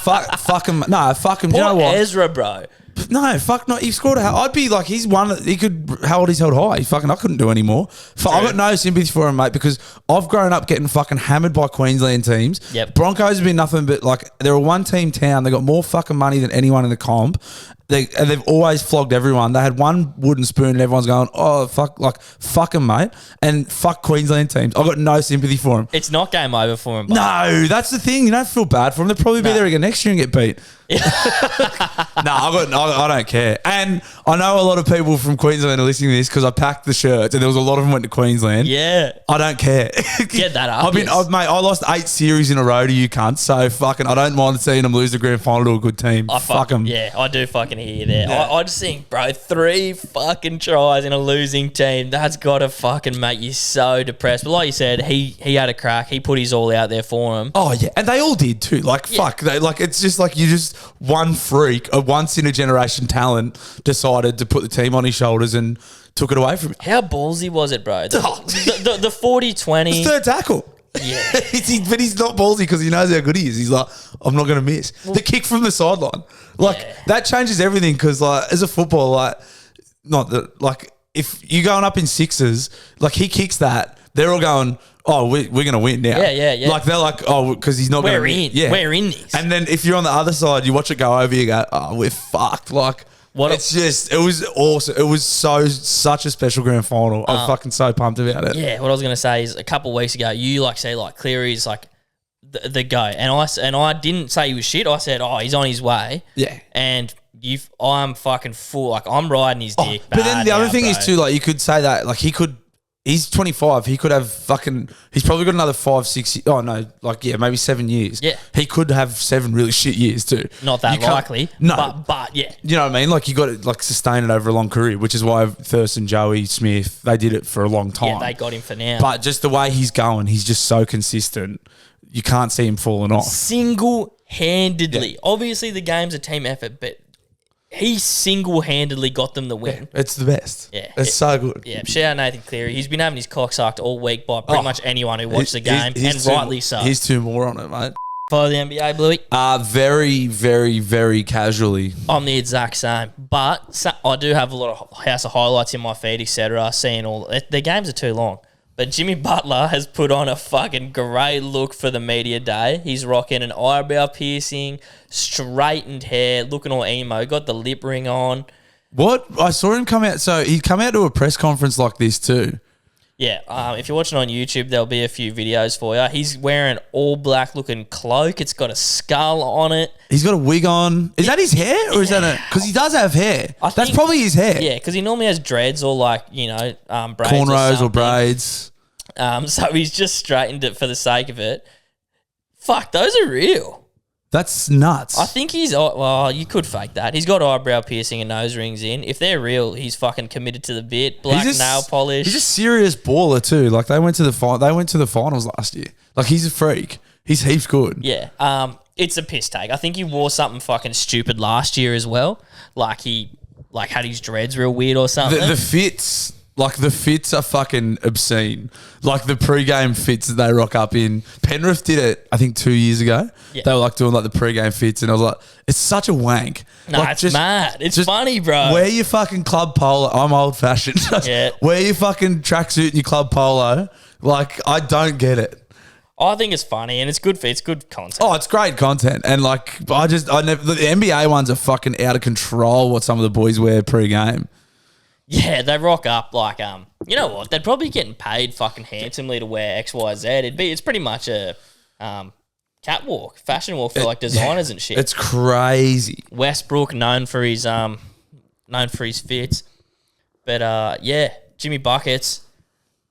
Fuck him. No, fuck him. Poor you know what? Ezra, bro. No, fuck no. He scored I'd be like, he's one. He could hold his held high. I couldn't do any more. I've got no sympathy for him, mate, because I've grown up getting fucking hammered by Queensland teams. Yep. Broncos have been nothing but like they're a one-team town. They got more fucking money than anyone in the comp. They've always flogged everyone. They had one wooden spoon and everyone's going, oh, fuck them, mate. And fuck Queensland teams. I've got no sympathy for them. It's not game over for him. No, that's the thing. You don't feel bad for them. They'll probably be there again next year and get beat. I don't care. And I know a lot of people from Queensland are listening to this because I packed the shirts and there was a lot of them went to Queensland. Yeah. I don't care. Get that up. Mate, I lost 8 series in a row to you cunts, so fucking I don't mind seeing them lose the grand final to a good team. Fuck them. Yeah, I do fucking hear you there. Yeah. I just think, bro, 3 fucking tries in a losing team, that's got to fucking make you so depressed. But like you said, he had a crack. He put his all out there for him. Oh, yeah. And they all did too. Like, fuck. It's just like you just one freak, a once-in-a-generation talent decided to put the team on his shoulders and took it away from him. How ballsy was it, bro? The 40-20. Third tackle. Yeah. But he's not ballsy because he knows how good he is. He's like, I'm not going to miss. The kick from the sideline. That changes everything because, as a footballer, if you're going up in sixes, he kicks that, they're all going, oh, we're going to win now. Yeah. They're like, oh, because he's not going to win. Yeah. We're in this. And then if you're on the other side, you watch it go over, you go, oh, we're fucked. It was awesome. It was such a special grand final. I'm fucking so pumped about it. Yeah, what I was going to say is a couple of weeks ago, you say Cleary's the go. And I didn't say he was shit. I said, oh, he's on his way. Yeah. And I'm fucking full. I'm riding his dick. But then the other thing is too, you could say that, he's 25. He could have he's probably got another 5, 6, maybe 7 years. Yeah. He could have 7 really shit years too. Not that likely. No. But yeah. You know what I mean? You got to sustain it over a long career, which is why Thurston, Joey, Smith, they did it for a long time. Yeah, they got him for now. But just the way he's going, he's just so consistent. You can't see him falling off. Single-handedly. Yeah. Obviously, the game's a team effort, but he single-handedly got them the win. Yeah, it's the best. Yeah. It's so good. Yeah, shout out Nathan Cleary. He's been having his cock sucked all week by pretty much anyone who watched the game, and rightly so. Here's 2 more on it, mate. Follow the NBA, Bluey? Very, very, very casually. I'm the exact same. But I do have a lot of House of Highlights in my feed, etc. Seeing all... Their games are too long. But Jimmy Butler has put on a fucking great look for the media day. He's rocking an eyebrow piercing, straightened hair, looking all emo, got the lip ring on. What? I saw him come out. So he come out to a press conference like this too. Yeah, if you're watching on YouTube, there'll be a few videos for you. He's wearing all black looking cloak. It's got a skull on it. He's got a wig on. Is that his hair or is that a... Because he does have hair. That's probably his hair. Yeah, because he normally has dreads or like, braids cornrows or braids. So he's just straightened it for the sake of it. Fuck, those are real. That's nuts. I think you could fake that. He's got eyebrow piercing and nose rings in. If they're real, he's fucking committed to the bit. Black nail polish. He's a serious baller too. Like they went to the finals last year. Like he's a freak. He's heaps good. Yeah. It's a piss take. I think he wore something fucking stupid last year as well. Like he had his dreads real weird or something. The fits. Like, the fits are fucking obscene. Like, the pre-game fits that they rock up in. Penrith did it, I think, 2 years ago. Yeah. They were, like, doing, like, the pre-game fits. And I was like, it's such a wank. No, like, it's mad. It's funny, bro. Wear your fucking club polo. I'm old-fashioned. Yeah. Wear your fucking tracksuit and your club polo. Like, I don't get it. I think it's funny and it's good content. Oh, it's great content. And, like, the NBA ones are fucking out of control what some of the boys wear pre-game. Yeah, they rock up like, you know what? They'd probably be getting paid fucking handsomely to wear X, Y, Z. It's pretty much a catwalk, fashion walk for like designers and shit. It's crazy. Westbrook known for his fits, but Jimmy Buckets,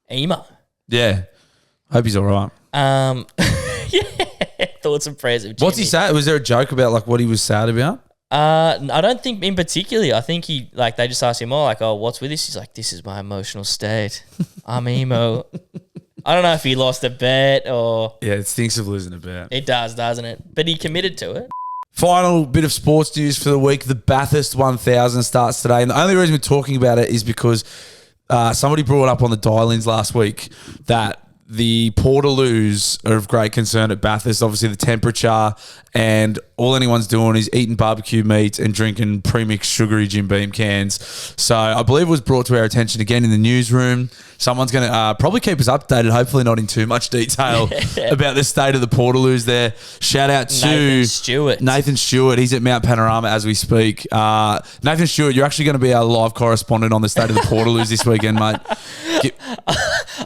emo. Yeah, hope he's all right. Yeah, thoughts and prayers of Jimmy. What's he say? Was there a joke about like what he was sad about? I don't think in particular. I think they just asked him more like, oh, what's with this? He's like, this is my emotional state. I'm emo. I don't know if he lost a bet or... Yeah, it stinks of losing a bet. It does, doesn't it? But he committed to it. Final bit of sports news for the week. The Bathurst 1000 starts today. And the only reason we're talking about it is because somebody brought up on the dial-ins last week that the portaloos are of great concern at Bathurst. Obviously, the temperature, and all anyone's doing is eating barbecue meat and drinking premixed sugary Jim Beam cans. So I believe it was brought to our attention again in the newsroom. Someone's going to probably keep us updated, hopefully not in too much detail, about the state of the portaloos there. Shout out to Nathan Stewart. He's at Mount Panorama as we speak. Nathan Stewart, you're actually going to be our live correspondent on the state of the portaloos this weekend, mate.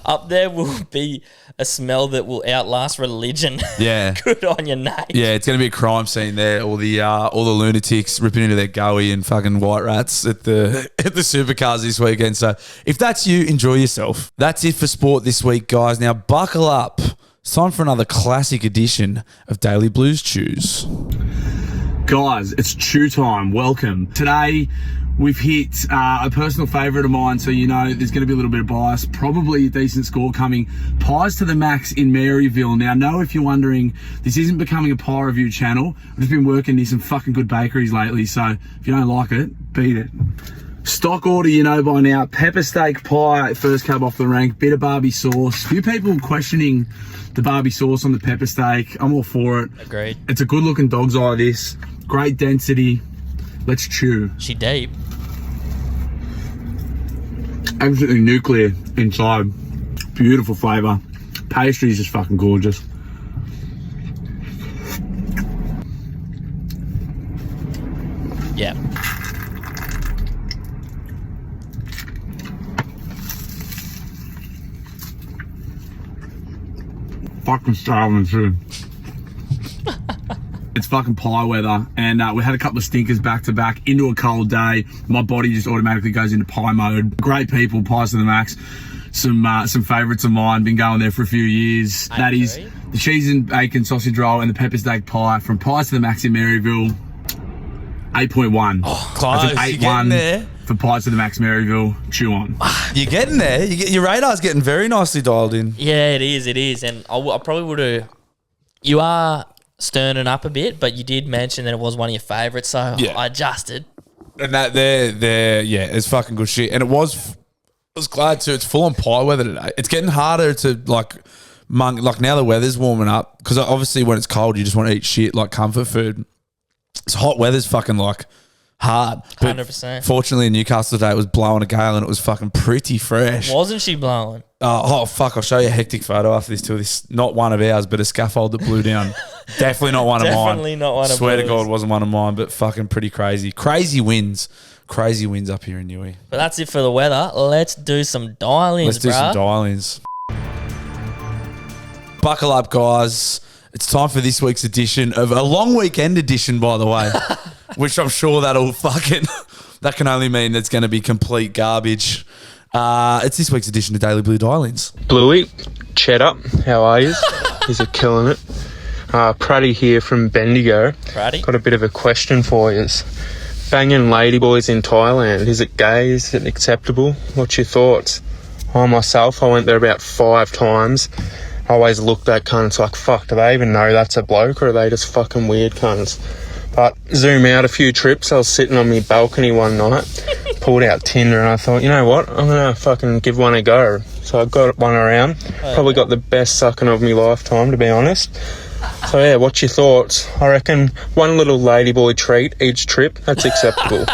Up there will be a smell that will outlast religion. Yeah. Good on your name. Yeah, it's going to be a crime scene there. All the lunatics ripping into their goey and fucking white rats at the supercars this weekend. So if that's you, enjoy yourself. That's it for sport this week, guys. Now buckle up. It's time for another classic edition of Daily Blues Chews. Guys, it's chew time. Welcome. Today, we've hit a personal favourite of mine, so you know there's going to be a little bit of bias. Probably a decent score coming. Pies to the Max in Maryville. Now, know if you're wondering, this isn't becoming a pie review channel. I've just been working near some fucking good bakeries lately, so if you don't like it, beat it. Stock order, you know by now. Pepper steak pie, first cab off the rank. Bit of Barbie sauce. Few people questioning the Barbie sauce on the pepper steak. I'm all for it. Agreed. It's a good looking dog's eye, this. Great density. Let's chew. She deep. Absolutely nuclear inside. Beautiful flavour. Pastry is just fucking gorgeous. Yeah. Fucking starving too. It's fucking pie weather, and we had a couple of stinkers back to back into a cold day. My body just automatically goes into pie mode. Great people, Pies to the Max. Some favourites of mine, been going there for a few years. That is the cheese and bacon sausage roll and the pepper steak pie from Pies to the Max in Maryville. 8.1. Oh, close. 8.1 there for Pies to the Max Maryville. Chew on. You're getting there. Your radar's getting very nicely dialed in. Yeah, it is. And I probably would have... You are sterning up a bit, but you did mention that it was one of your favourites, so yeah. I adjusted. And that it's fucking good shit. And I was glad too. It's full on pie weather today. It's getting harder to like like now the weather's warming up, because obviously when it's cold you just want to eat shit like comfort food. It's hot weather's fucking like hard. 100%. Fortunately in Newcastle today it was blowing a gale and it was fucking pretty fresh. Wasn't she blowing? Oh fuck, I'll show you a hectic photo after this too. This not one of ours, but a scaffold that blew down. Definitely not one of mine. Definitely not one of Swear to Blue's. God, it wasn't one of mine, but fucking pretty crazy. Crazy winds up here in Newey. But that's it for the weather. Let's do some dial-ins, Let's do some dial-ins. Buckle up, guys. It's time for this week's edition of a long weekend edition, by the way, which I'm sure that can only mean that's going to be complete garbage. It's this week's edition of Daily Blue Dial-ins. Bluey, Cheddar, how are you? Is it killing it? Praddy here from Bendigo. Praddy? Got a bit of a question for you. Banging ladyboys in Thailand, is it gay? Is it acceptable? What's your thoughts? I went there about 5 times. I always looked at cunts like, fuck, do they even know that's a bloke, or are they just fucking weird cunts? But zoom out a few trips, I was sitting on my balcony one night, pulled out Tinder, and I thought, you know what, I'm going to fucking give one a go. So I got one around, probably got the best sucking of my lifetime, to be honest. So yeah, what's your thoughts? I reckon one little ladyboy treat each trip, that's acceptable.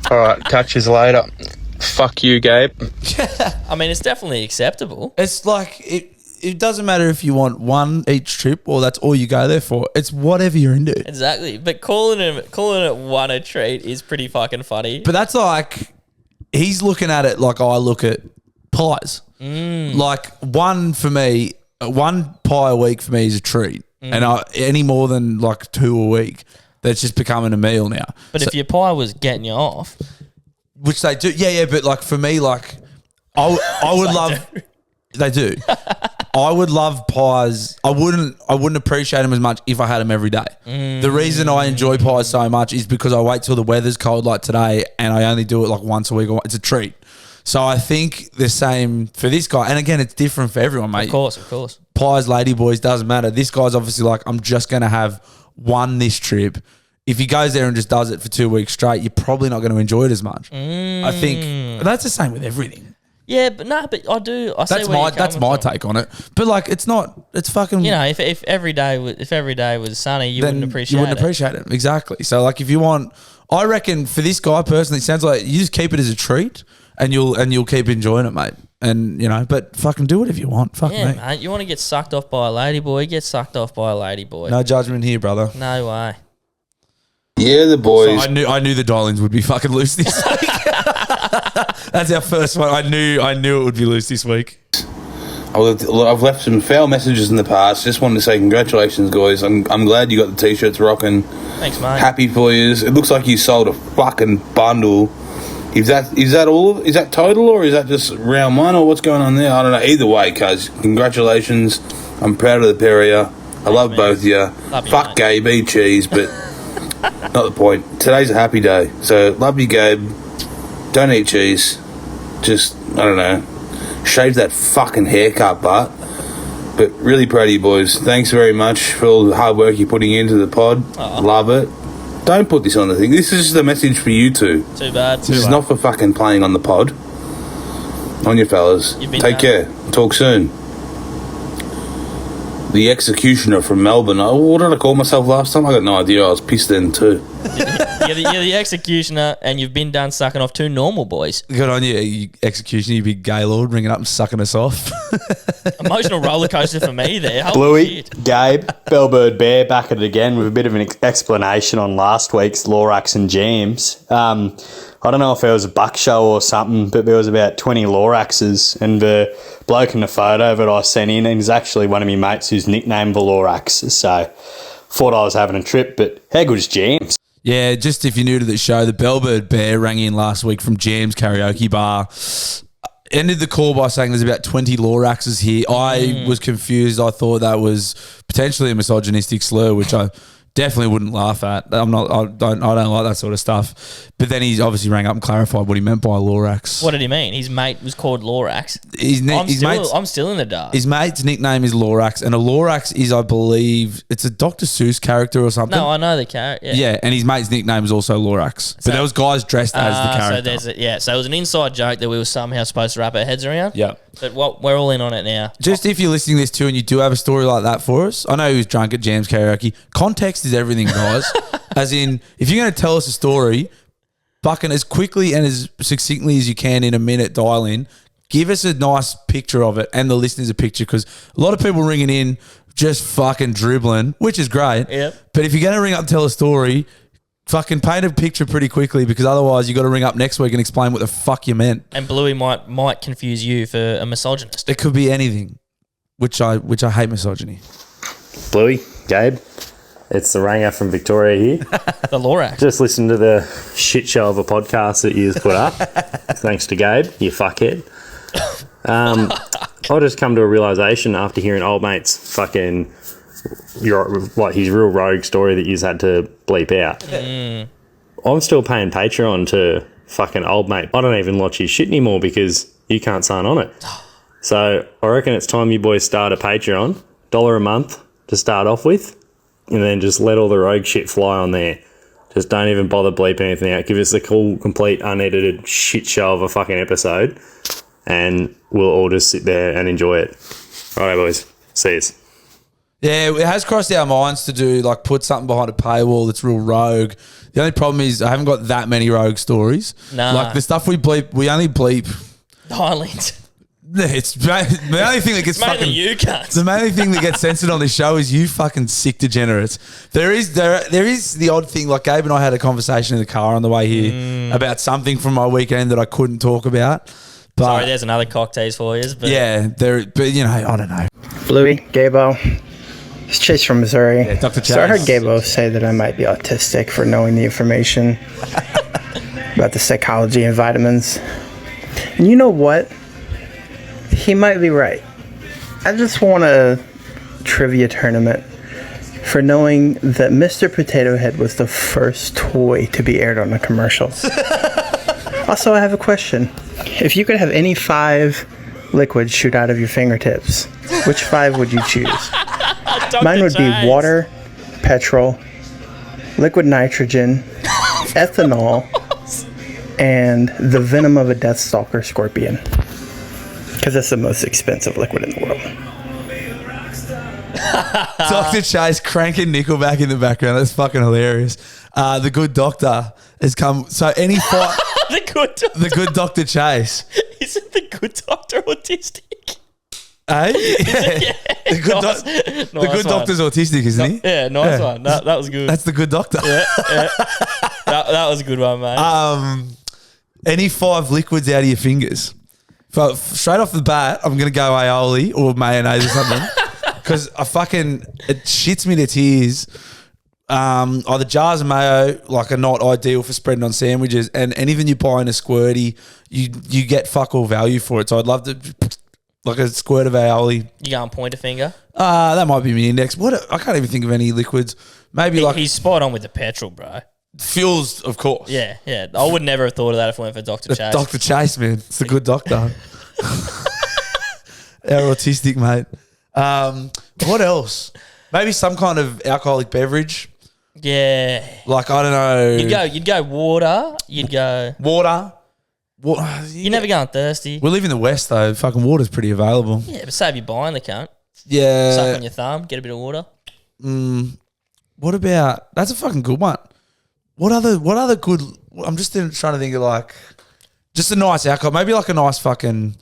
Alright, catch yous later. Fuck you, Gabe. I mean, it's definitely acceptable. It's like, it doesn't matter if you want one each trip or that's all you go there for. It's whatever you're into. Exactly. But calling it one a treat is pretty fucking funny. But that's like, he's looking at it like I look at pies. Like one pie a week for me is a treat. And any more than like 2 a week, that's just becoming a meal now. But if your pie was getting you off, which they do, yeah. But like for me, like I would love. They do. I would love pies. I wouldn't appreciate them as much if I had them every day. The reason I enjoy pies so much is because I wait till the weather's cold like today, and I only do it like once a week. It's a treat. So I think the same for this guy. And again, it's different for everyone, mate. of course. Pies, ladyboys, doesn't matter. This guy's obviously like, I'm just going to have one this trip. If he goes there and just does it for 2 weeks straight, you're probably not going to enjoy it as much. I think that's the same with everything. Yeah, but no, but I do. That's my take on it. But like, it's not. It's fucking. You know, if every day was sunny, you wouldn't appreciate it. You wouldn't appreciate it, exactly. So like, if you want, I reckon for this guy personally, it sounds like you just keep it as a treat, and you'll keep enjoying it, mate. And you know, but fucking do whatever you want. Fuck me. Mate. You want to get sucked off by a ladyboy? Get sucked off by a ladyboy. No judgment here, brother. No way. Yeah, the boys. So I knew the dial-ins would be fucking loose this week. That's our first one. I knew it would be loose this week. I've left some foul messages in the past. Just wanted to say congratulations, guys. I'm glad you got the t-shirts rocking. Thanks, mate. Happy for you. It looks like you sold a fucking bundle. Is that all? Is that total, or is that just round one, or what's going on there? I don't know. Either way, cuz congratulations. I'm proud of the pair of you. I love both of you. Fuck Gabe, eat cheese, but not the point. Today's a happy day, so love you, Gabe. Don't eat cheese. Just, I don't know, shave that fucking haircut, but really proud of you, boys. Thanks very much for all the hard work you're putting into the pod. Love it. Don't put this on the thing. This is just a message for you two. Too bad. This is not for fucking playing on the pod. On you, fellas. Take care. Talk soon. The executioner from Melbourne. Oh, what did I call myself last time? I got no idea. I was pissed then too. You're the executioner, and you've been done sucking off 2 normal boys. Good on you executioner, you big gay lord, ringing up and sucking us off. Emotional roller coaster for me there. Holy Bluey, shit. Gabe, Bellbird Bear back at it again with a bit of an explanation on last week's Lorax and Jams. I don't know if it was a buck show or something, but there was about 20 Loraxes, and the bloke in the photo that I sent in is actually one of my mates who's nicknamed the Lorax. So thought I was having a trip, but how good is Jams? Yeah, just if you're new to the show, the Bellbird Bear rang in last week from Jam's Karaoke Bar. Ended the call by saying there's about 20 Loraxes here. I was confused. I thought that was potentially a misogynistic slur, which I definitely wouldn't laugh at. I'm not. I don't like that sort of stuff. But then he's obviously rang up and clarified what he meant by Lorax. What did he mean? His mate was called Lorax. I'm still in the dark. His mate's nickname is Lorax, and a Lorax is, I believe, it's a Dr. Seuss character or something. No, I know the character. Yeah, and his mate's nickname is also Lorax. But there was guys dressed as the character. So it was an inside joke that we were somehow supposed to wrap our heads around. Yeah. But we're all in on it now. Just if you're listening to this too and you do have a story like that for us, I know he was drunk at Jams Karaoke. Context is everything, guys. As in, if you're going to tell us a story, fucking as quickly and as succinctly as you can in a minute, dial in. Give us a nice picture of it and the listeners a picture, because a lot of people ringing in just fucking dribbling, which is great. Yep. But if you're going to ring up and tell a story, fucking paint a picture pretty quickly, because otherwise you got to ring up next week and explain what the fuck you meant. And Bluey might confuse you for a misogynist. It could be anything, which I hate misogyny. Bluey, Gabe, it's the Ranger from Victoria here. The Lorax. Just listen to the shit show of a podcast that you just put up. Thanks to Gabe, you fuckhead. I just come to a realisation after hearing old mate's fucking his real rogue story that he's had to bleep out. I'm still paying Patreon to fucking old mate. I don't even watch his shit anymore because you can't sign on it. So I reckon it's time you boys start a Patreon, $1 a month to start off with, and then just let all the rogue shit fly on there. Just don't even bother bleeping anything out. Give us the cool, complete, unedited shit show of a fucking episode, and we'll all just sit there and enjoy it. All right, boys. See yous. Yeah, it has crossed our minds to do, like, put something behind a paywall that's real rogue. The only problem is I haven't got that many rogue stories. Nah. Like, the stuff we bleep, we only bleep. Islands. It's the only thing that gets Mainly fucking. you cunts. The only thing that gets censored on this show is you fucking sick degenerates. There is the odd thing, like Gabe and I had a conversation in the car on the way here about something from my weekend that I couldn't talk about. But Sorry, there's another cocktails for you. But yeah, but you know, I don't know. Bluey, Gabo. It's Chase from Missouri. Yeah, Dr. Chase. So I heard Gabo say that I might be autistic for knowing the information about the psychology and vitamins. And you know what? He might be right. I just won a trivia tournament for knowing that Mr. Potato Head was the first toy to be aired on a commercial. Also, I have a question. If you could have any 5 liquids shoot out of your fingertips, which 5 would you choose? Mine would be water, petrol, liquid nitrogen, ethanol, and the venom of a Deathstalker scorpion. Because that's the most expensive liquid in the world. Dr. Chase cranking Nickelback in the background. That's fucking hilarious. The good doctor has come. So any fight. The good Dr. Chase. Isn't the good doctor autistic? Eh? Yeah. The good, the good doctor's autistic, isn't he? Yeah, nice one. That was good. That's the good doctor. Yeah. That was a good one, mate. Any 5 liquids out of your fingers. So straight off the bat, I'm going to go aioli or mayonnaise or something. Because it shits me to tears. Either jars of mayo, like, are not ideal for spreading on sandwiches, and anything you buy in a squirty, you get fuck all value for it. So I'd love to, like, a squirt of aioli. You going point a finger? That might be my index. I can't even think of any liquids. Maybe he's spot on with the petrol, bro. Fuels, of course. Yeah. I would never have thought of that if it went for Dr. Chase. Dr. Chase, man. It's a good doctor. Our autistic mate. What else? Maybe some kind of alcoholic beverage. Yeah. Like, I don't know. You'd go water. You'd go water. You're never going thirsty. We live in the West, though. Fucking water's pretty available. Yeah, but save you buying the cunt. Yeah. Suck on your thumb. Get a bit of water. What about? That's a fucking good one. What other good? I'm just trying to think of, like, just a nice alcohol. Maybe like a nice fucking,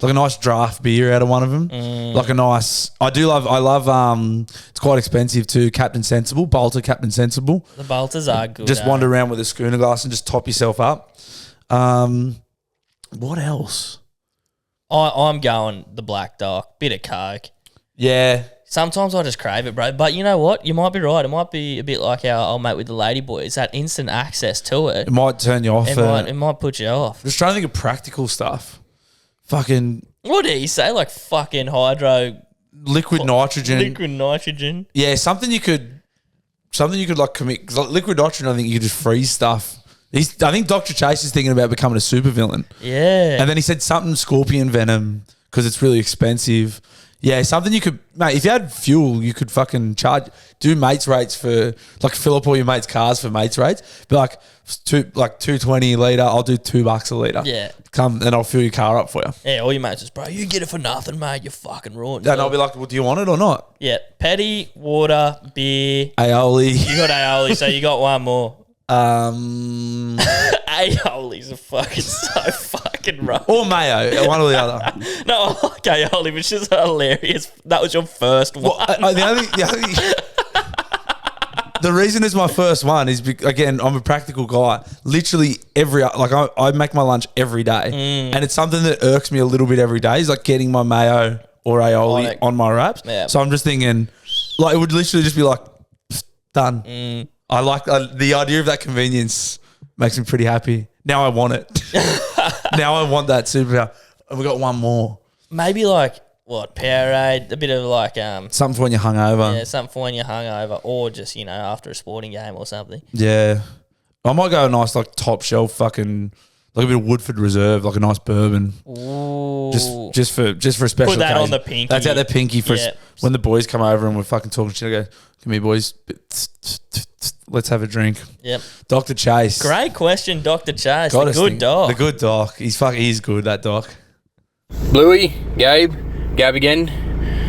like a nice draft beer out of one of them. Like a nice. I love. It's quite expensive too. Captain Sensible, Bolter Captain Sensible. The Bolters are good. Just wander around with a schooner glass and just top yourself up. What else? I'm going the Black Doc. Bit of Coke. Yeah. Sometimes I just crave it, bro. But you know what? You might be right. It might be a bit like our old mate with the lady boys. That instant access to it. It might turn you off. It might put you off. Just trying to think of practical stuff. Fucking. What do you say? Like fucking hydro. Liquid nitrogen. Liquid nitrogen. Yeah, something you could something you could like commit. Cause like liquid nitrogen, I think you could just freeze stuff. I think Dr. Chase is thinking about becoming a supervillain. Yeah. And then he said something scorpion venom because it's really expensive. Yeah, something you could, mate, if you had fuel, you could fucking do mates rates for, like fill up all your mates' cars for mates rates. But like 220 a litre, I'll do $2 a litre. Yeah. Come and I'll fill your car up for you. Yeah, all your mates just, bro, you get it for nothing, mate. You're fucking ruined. And I'll be like, well, do you want it or not? Yeah, petty, water, beer. Aioli. You got aioli, so you got one more. Aioli's are fucking so fucking rough. Or mayo, one or the other. No, I like aioli, which is hilarious. That was your first one. Well, the reason it's my first one is, again, I'm a practical guy. Literally I make my lunch every day. And it's something that irks me a little bit every day is like getting my mayo or aioli on my wraps. Yeah. So I'm just thinking, like, it would literally just be like, done. I like the idea of that convenience makes me pretty happy. Now I want it. Now I want that superpower. And we got one more. Maybe like, what, Powerade, a bit of like... something for when you're hungover. Yeah, something for when you're hungover or just, after a sporting game or something. Yeah. I might go a nice like top shelf fucking... like a bit of Woodford Reserve, like a nice bourbon. Ooh. Just for a special Put that occasion. on the pinky. That's out the pinky for Yeah. when the boys come over and we're fucking talking shit. I go, come here, boys. Let's have a drink. Yep. Dr. Chase. Great question, Dr. Chase. Gotta The good think- dog. The good doc. He's good, that doc. Bluey, Gab again.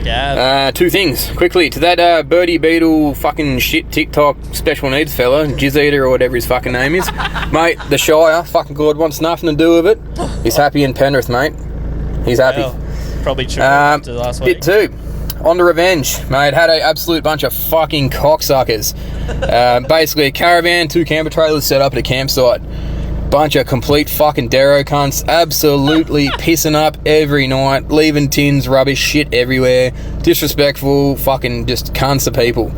Yeah. Two things, quickly. To that Birdie Beetle fucking shit TikTok special needs fella, Jizz Eater or whatever his fucking name is. Mate, the Shire, fucking God, wants nothing to do with it. He's happy in Penrith, mate. He's happy. Well, probably true after last week. Bit two. On to revenge, mate. Had a absolute bunch of fucking cocksuckers. Basically a caravan, 2 camper trailers set up at a campsite. Bunch of complete fucking Darrow cunts, absolutely pissing up every night, leaving tins, rubbish, shit everywhere, disrespectful, fucking just cunts of people.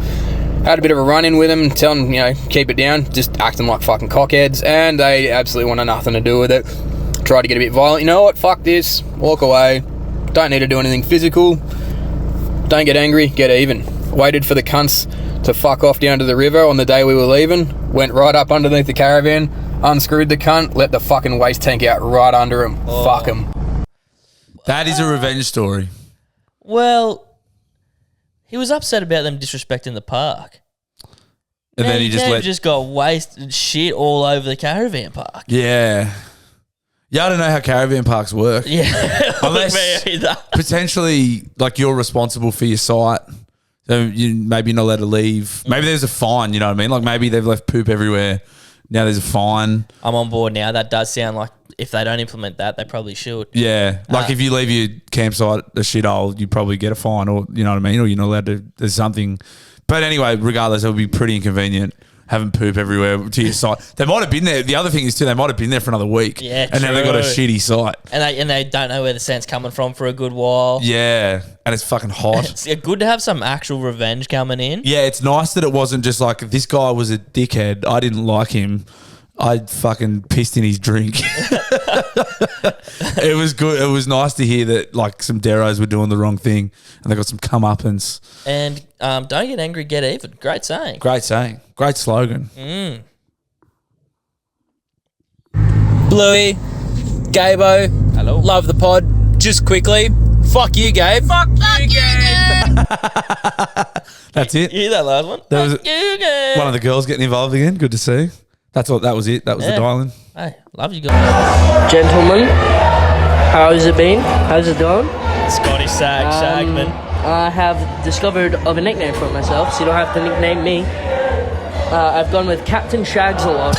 Had a bit of a run-in with them, telling them, keep it down, just acting like fucking cockheads, and they absolutely wanted nothing to do with it. Tried to get a bit violent. You know what? Fuck this. Walk away. Don't need to do anything physical. Don't get angry. Get even. Waited for the cunts to fuck off down to the river on the day we were leaving. Went right up underneath the caravan. Unscrewed the cunt, let the fucking waste tank out right under him. Oh. Fuck him. That is a revenge story. Well, he was upset about them disrespecting the park. And then he just got wasted shit all over the caravan park. Yeah. Yeah, I don't know how caravan parks work. Yeah. Unless Me either. potentially, like, you're responsible for your site. So you maybe not allowed to leave. Maybe there's a fine, you know what I mean? Like, maybe they've left poop everywhere. Now there's a fine. I'm on board now. That does sound like if they don't implement that, they probably should. Yeah. Like, if you leave your campsite a shithole, you probably get a fine, or, you know what I mean? Or you're not allowed to, there's something. But anyway, regardless, it would be pretty inconvenient having poop everywhere to your site. They might have been there. The other thing is, too, they might have been there for another week. Yeah, and now they've got a true. shitty site. And they don't know where the scent's coming from for a good while. Yeah. And it's fucking hot. It's good to have some actual revenge coming in. Yeah, it's nice that it wasn't just like, this guy was a dickhead. I didn't like him. I fucking pissed in his drink. It was good. It was nice to hear that like some Darrows were doing the wrong thing and they got some comeuppance. And don't get angry, get even. Great saying. Great saying. Great slogan. Bluey, Gabo, Hello. love the pod. Just quickly, fuck you, Gabe. Fuck you, Gabe. That's it. You hear that last one? That was Fuck you, Gabe. one of the girls getting involved again. Good to see. That's all. That was it. That was the Yeah. dialing. Hey, love you guys. Gentlemen, how's it been? How's it going? Scotty Shagman. I have discovered of a nickname for myself, so you don't have to nickname me. I've gone with Captain Shags-a-lot.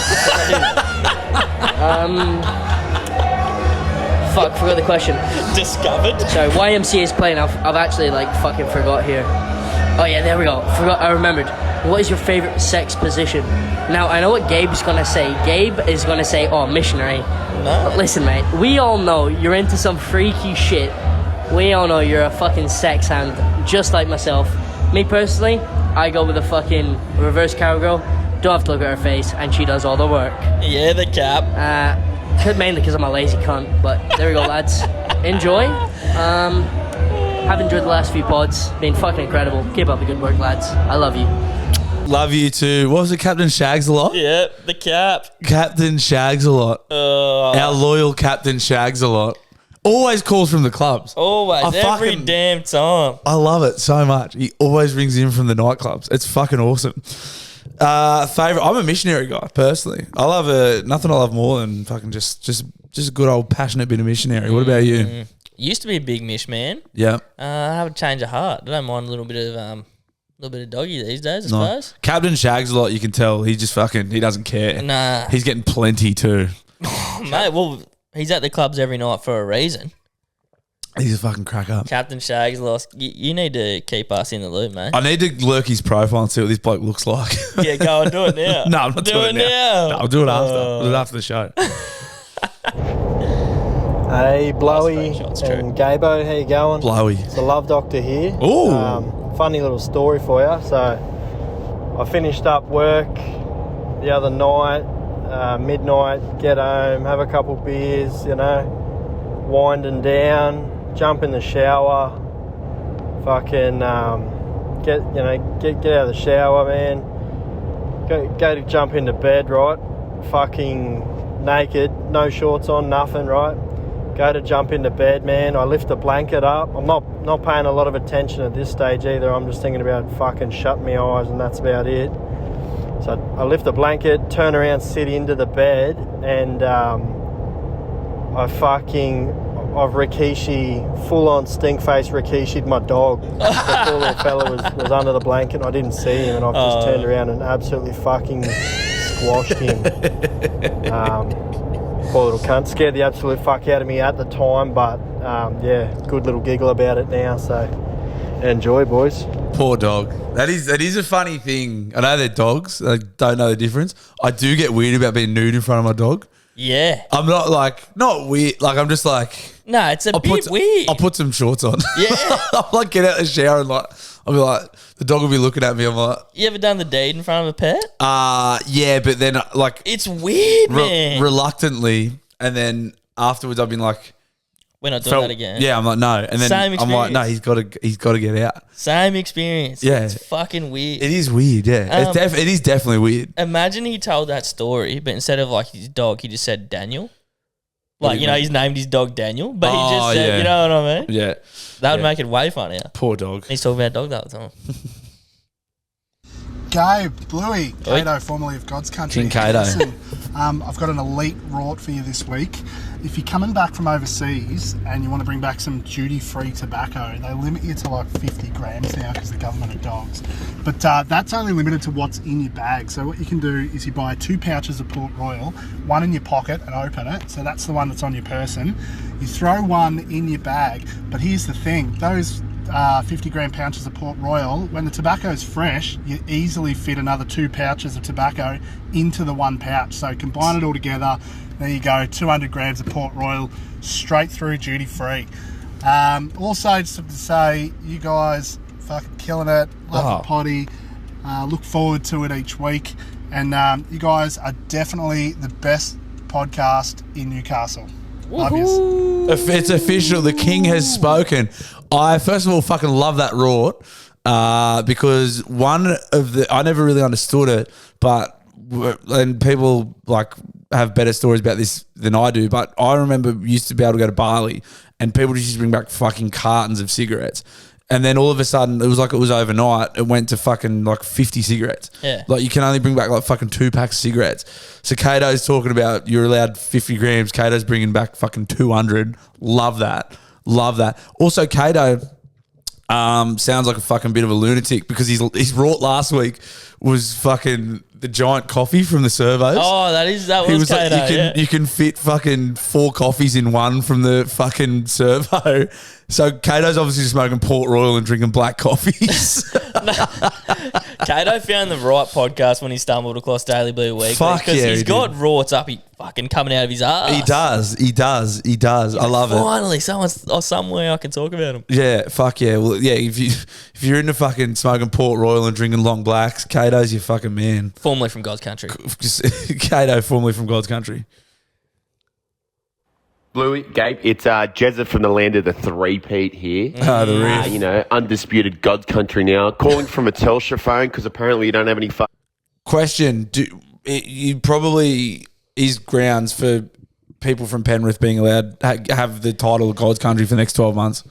Fuck, forgot the question. Discovered. Sorry, YMCA is playing. I've actually fucking forgot here. Oh yeah, there we go. I remembered. What is your favorite sex position? Now I know what Gabe's gonna say. Gabe is gonna say, "Oh, missionary." No. But listen, mate. We all know you're into some freaky shit. We all know you're a fucking sex hand, just like myself. Me personally, I go with a fucking reverse cowgirl. Don't have to look at her face, and she does all the work. Yeah, the cap. Mainly because I'm a lazy cunt. But there we go, lads. Enjoy. Have enjoyed the last few pods. Been fucking incredible. Keep up the good work, lads. I love you. Love you too. What was it, Captain Shags a lot? Yeah, the cap. Captain Shags a lot. Our loyal Captain Shags a lot. Always calls from the clubs. Always, every damn time. I love it so much. He always rings in from the nightclubs. It's fucking awesome. Favorite? I'm a missionary guy personally. I love nothing I love more than fucking just a good old passionate bit of missionary. What about you? Used to be a big mish man. Yeah. I have a change of heart. I don't mind a little bit of doggy these days, I suppose. Captain Shags a lot. You can tell he just he doesn't care. Nah, he's getting plenty too. Mate, well, he's at the clubs every night for a reason. He's a fucking crack up. Captain Shags lost. You need to keep us in the loop, mate. I need to lurk his profile and see what this bloke looks like. Yeah, go and do it now. No, I'm not doing it now. No, I'll do it after. I'll do it after the show. Hey, Blowy and Gabo, how you going? Blowy. It's the Love Doctor here. Ooh. Funny little story for you. So, I finished up work the other night, midnight, get home, have a couple beers, winding down, jump in the shower, fucking get out of the shower, man. Go to jump into bed, right? Fucking naked, no shorts on, nothing, right? Go to jump into bed, man. I lift the blanket up. I'm not paying a lot of attention at this stage either. I'm just thinking about fucking shutting my eyes, and that's about it. So I lift the blanket, turn around, sit into the bed, and I've Rikishi, full-on stink-face Rikishi'd my dog. The poor little fella was under the blanket. I didn't see him, and I've just turned around and absolutely fucking squashed him. Poor little cunt. Scared the absolute fuck out of me at the time, but good little giggle about it now, so enjoy, boys. Poor dog. That is a funny thing. I know they're dogs. I don't know the difference. I do get weird about being nude in front of my dog. Yeah. I'm not weird. Like, I'm just like... No, it's a bit weird. I'll put some shorts on. Yeah. I'll get out of the shower and I'll be like, the dog will be looking at me. I'm like... You ever done the deed in front of a pet? Yeah, but then it's weird, man. Reluctantly, and then afterwards I've been like... We're not doing that again. Yeah, I'm like, no. And then Same experience. I'm like, no, he's got to get out. Same experience. Yeah. It's fucking weird. It is weird, yeah. It is definitely weird. Imagine he told that story, but instead of his dog, he just said Daniel. He's named his dog Daniel, but he just said, you know what I mean? Yeah. That would make it way funnier. Poor dog. He's talking about dog that time. Gabe, Bluey, Cato, formerly of God's Country. King Cato. Listen, I've got an elite rort for you this week. If you're coming back from overseas and you want to bring back some duty-free tobacco, they limit you to 50 grams now because the government are dogs. But that's only limited to what's in your bag. So what you can do is you buy 2 pouches of Port Royal, one in your pocket and open it. So that's the one that's on your person. You throw one in your bag. But here's the thing, those 50-gram pouches of Port Royal, when the tobacco's fresh, you easily fit another 2 pouches of tobacco into the 1 pouch. So combine it all together. There you go, 200 grams of Port Royal straight through duty free. Also, just to say, you guys fucking killing it. Love the potty. Look forward to it each week. And you guys are definitely the best podcast in Newcastle. Love you. It's official. The king has spoken. I first of all fucking love that rort because I never really understood it, and people have better stories about this than I do, but I remember used to be able to go to Bali and people just used to bring back fucking cartons of cigarettes. And then all of a sudden, it was like it was overnight. It went to fucking 50 cigarettes. Yeah. You can only bring back fucking 2 packs of cigarettes. So Cato's talking about you're allowed 50 grams. Cato's bringing back fucking 200. Love that. Love that. Also, Cato sounds like a fucking bit of a lunatic because his rort last week was fucking the giant coffee from the servos. Oh, that was Cato. You can fit fucking 4 coffees in one from the fucking servo. So Cato's obviously smoking Port Royal and drinking black coffees. Cato found the right podcast when he stumbled across Daily Blue Weekly. Fuck yeah, he's got rorts up, fucking coming out of his ass. He does. I love it. Finally, somewhere I can talk about him. Yeah, fuck yeah. Well, yeah, if you're into fucking smoking Port Royal and drinking long blacks, Cato's your fucking man. Formerly from God's Country. Cato, formerly from God's Country. Bluey, Gabe, it's Jezza from the land of the three-peat here. The Riff. Undisputed God's country now. Calling from a Telstra phone because apparently you don't have any phone. Question: you probably is grounds for people from Penrith being allowed have the title of God's country for the next 12 months?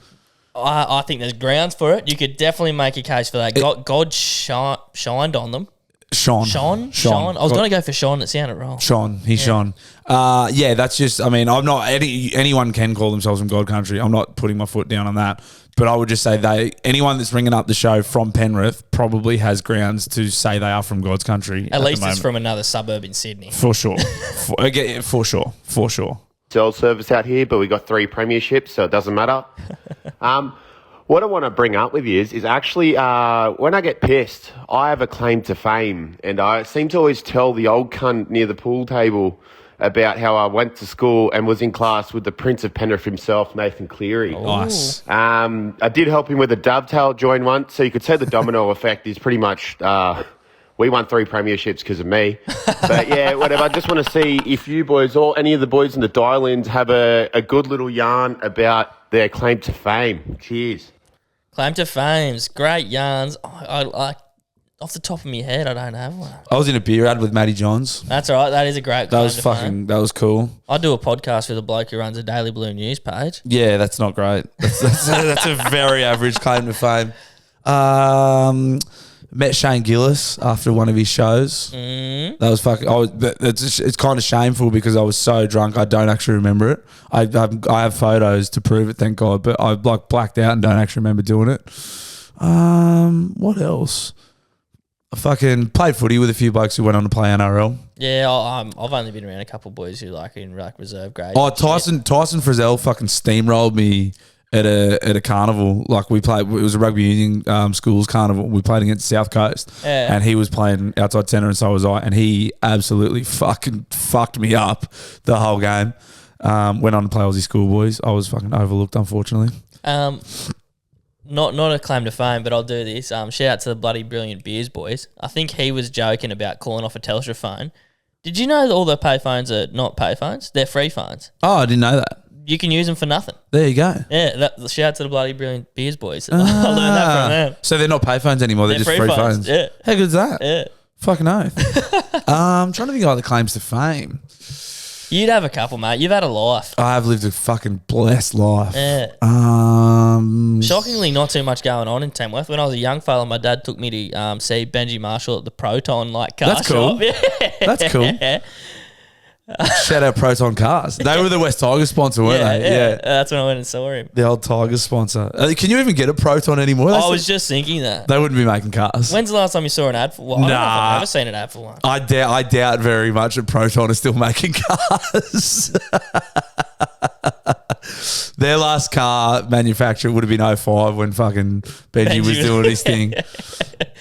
I think there's grounds for it. You could definitely make a case for that. God shined on them. Sean. I was going to go for Sean. It sounded wrong. Sean. Yeah, that's just, I mean, I'm not, anyone can call themselves from God country. I'm not putting my foot down on that. But I would just say anyone that's ringing up the show from Penrith probably has grounds to say they are from God's country. At least it's from another suburb in Sydney. For sure. For sure. Cell service out here, but we got 3 premierships, so it doesn't matter. What I want to bring up with you is actually when I get pissed, I have a claim to fame, and I seem to always tell the old cunt near the pool table about how I went to school and was in class with the Prince of Penrith himself, Nathan Cleary. Nice. I did help him with a dovetail join once, so you could say the domino effect is pretty much we won 3 premierships because of me. But yeah, whatever. I just want to see if you boys or any of the boys in the dial-ins have a good little yarn about their claim to fame. Cheers. Claim to fame's great yarns. I off the top of my head, I don't have one. I was in a beer ad with Matty Johns. That's all right. That is a great claim to fame. That was cool. I do a podcast with a bloke who runs a Daily Blue news page. Yeah, that's not great. That's a very average claim to fame. Met Shane Gillis after one of his shows. That was fucking. It's kind of shameful because I was so drunk I don't actually remember it. I have photos to prove it, thank God, but I blacked out and don't actually remember doing it. What else? I fucking played footy with a few blokes who went on to play NRL. Yeah, I've only been around a couple of boys who in reserve grade. Oh, Tyson Frizzell fucking steamrolled me at a carnival. Like we played, it was a rugby union schools carnival. We played against South Coast, and he was playing outside centre, and so was I. And he absolutely fucking fucked me up the whole game. Went on to play Aussie schoolboys. I was fucking overlooked, unfortunately. Not a claim to fame, but I'll do this. Shout out to the bloody brilliant Beers boys. I think he was joking about calling off a Telstra phone. Did you know that all the payphones are not payphones? They're free phones. Oh, I didn't know that. You can use them for nothing. There you go. Yeah, shout out to the bloody brilliant Beers boys. I learned that from them. So they're not payphones anymore. They're just free phones. Yeah. How good is that? Yeah. Fucking oath. I'm trying to think of other claims to fame. You'd have a couple, mate. You've had a life. I have lived a fucking blessed life. Yeah. Shockingly, not too much going on in Tamworth. When I was a young fella, my dad took me to see Benji Marshall at the Proton car That's cool. shop. Yeah. That's cool. Shout out Proton Cars. They were the West Tigers sponsor, weren't they? Yeah. That's when I went and saw him. The old Tigers sponsor. Can you even get a Proton anymore? I was just thinking that. They wouldn't be making cars. When's the last time you saw an ad for one? I don't know if I've ever seen an ad for one. I doubt very much that Proton is still making cars. Their last car manufacturer would have been 05 when fucking Benji was doing his thing.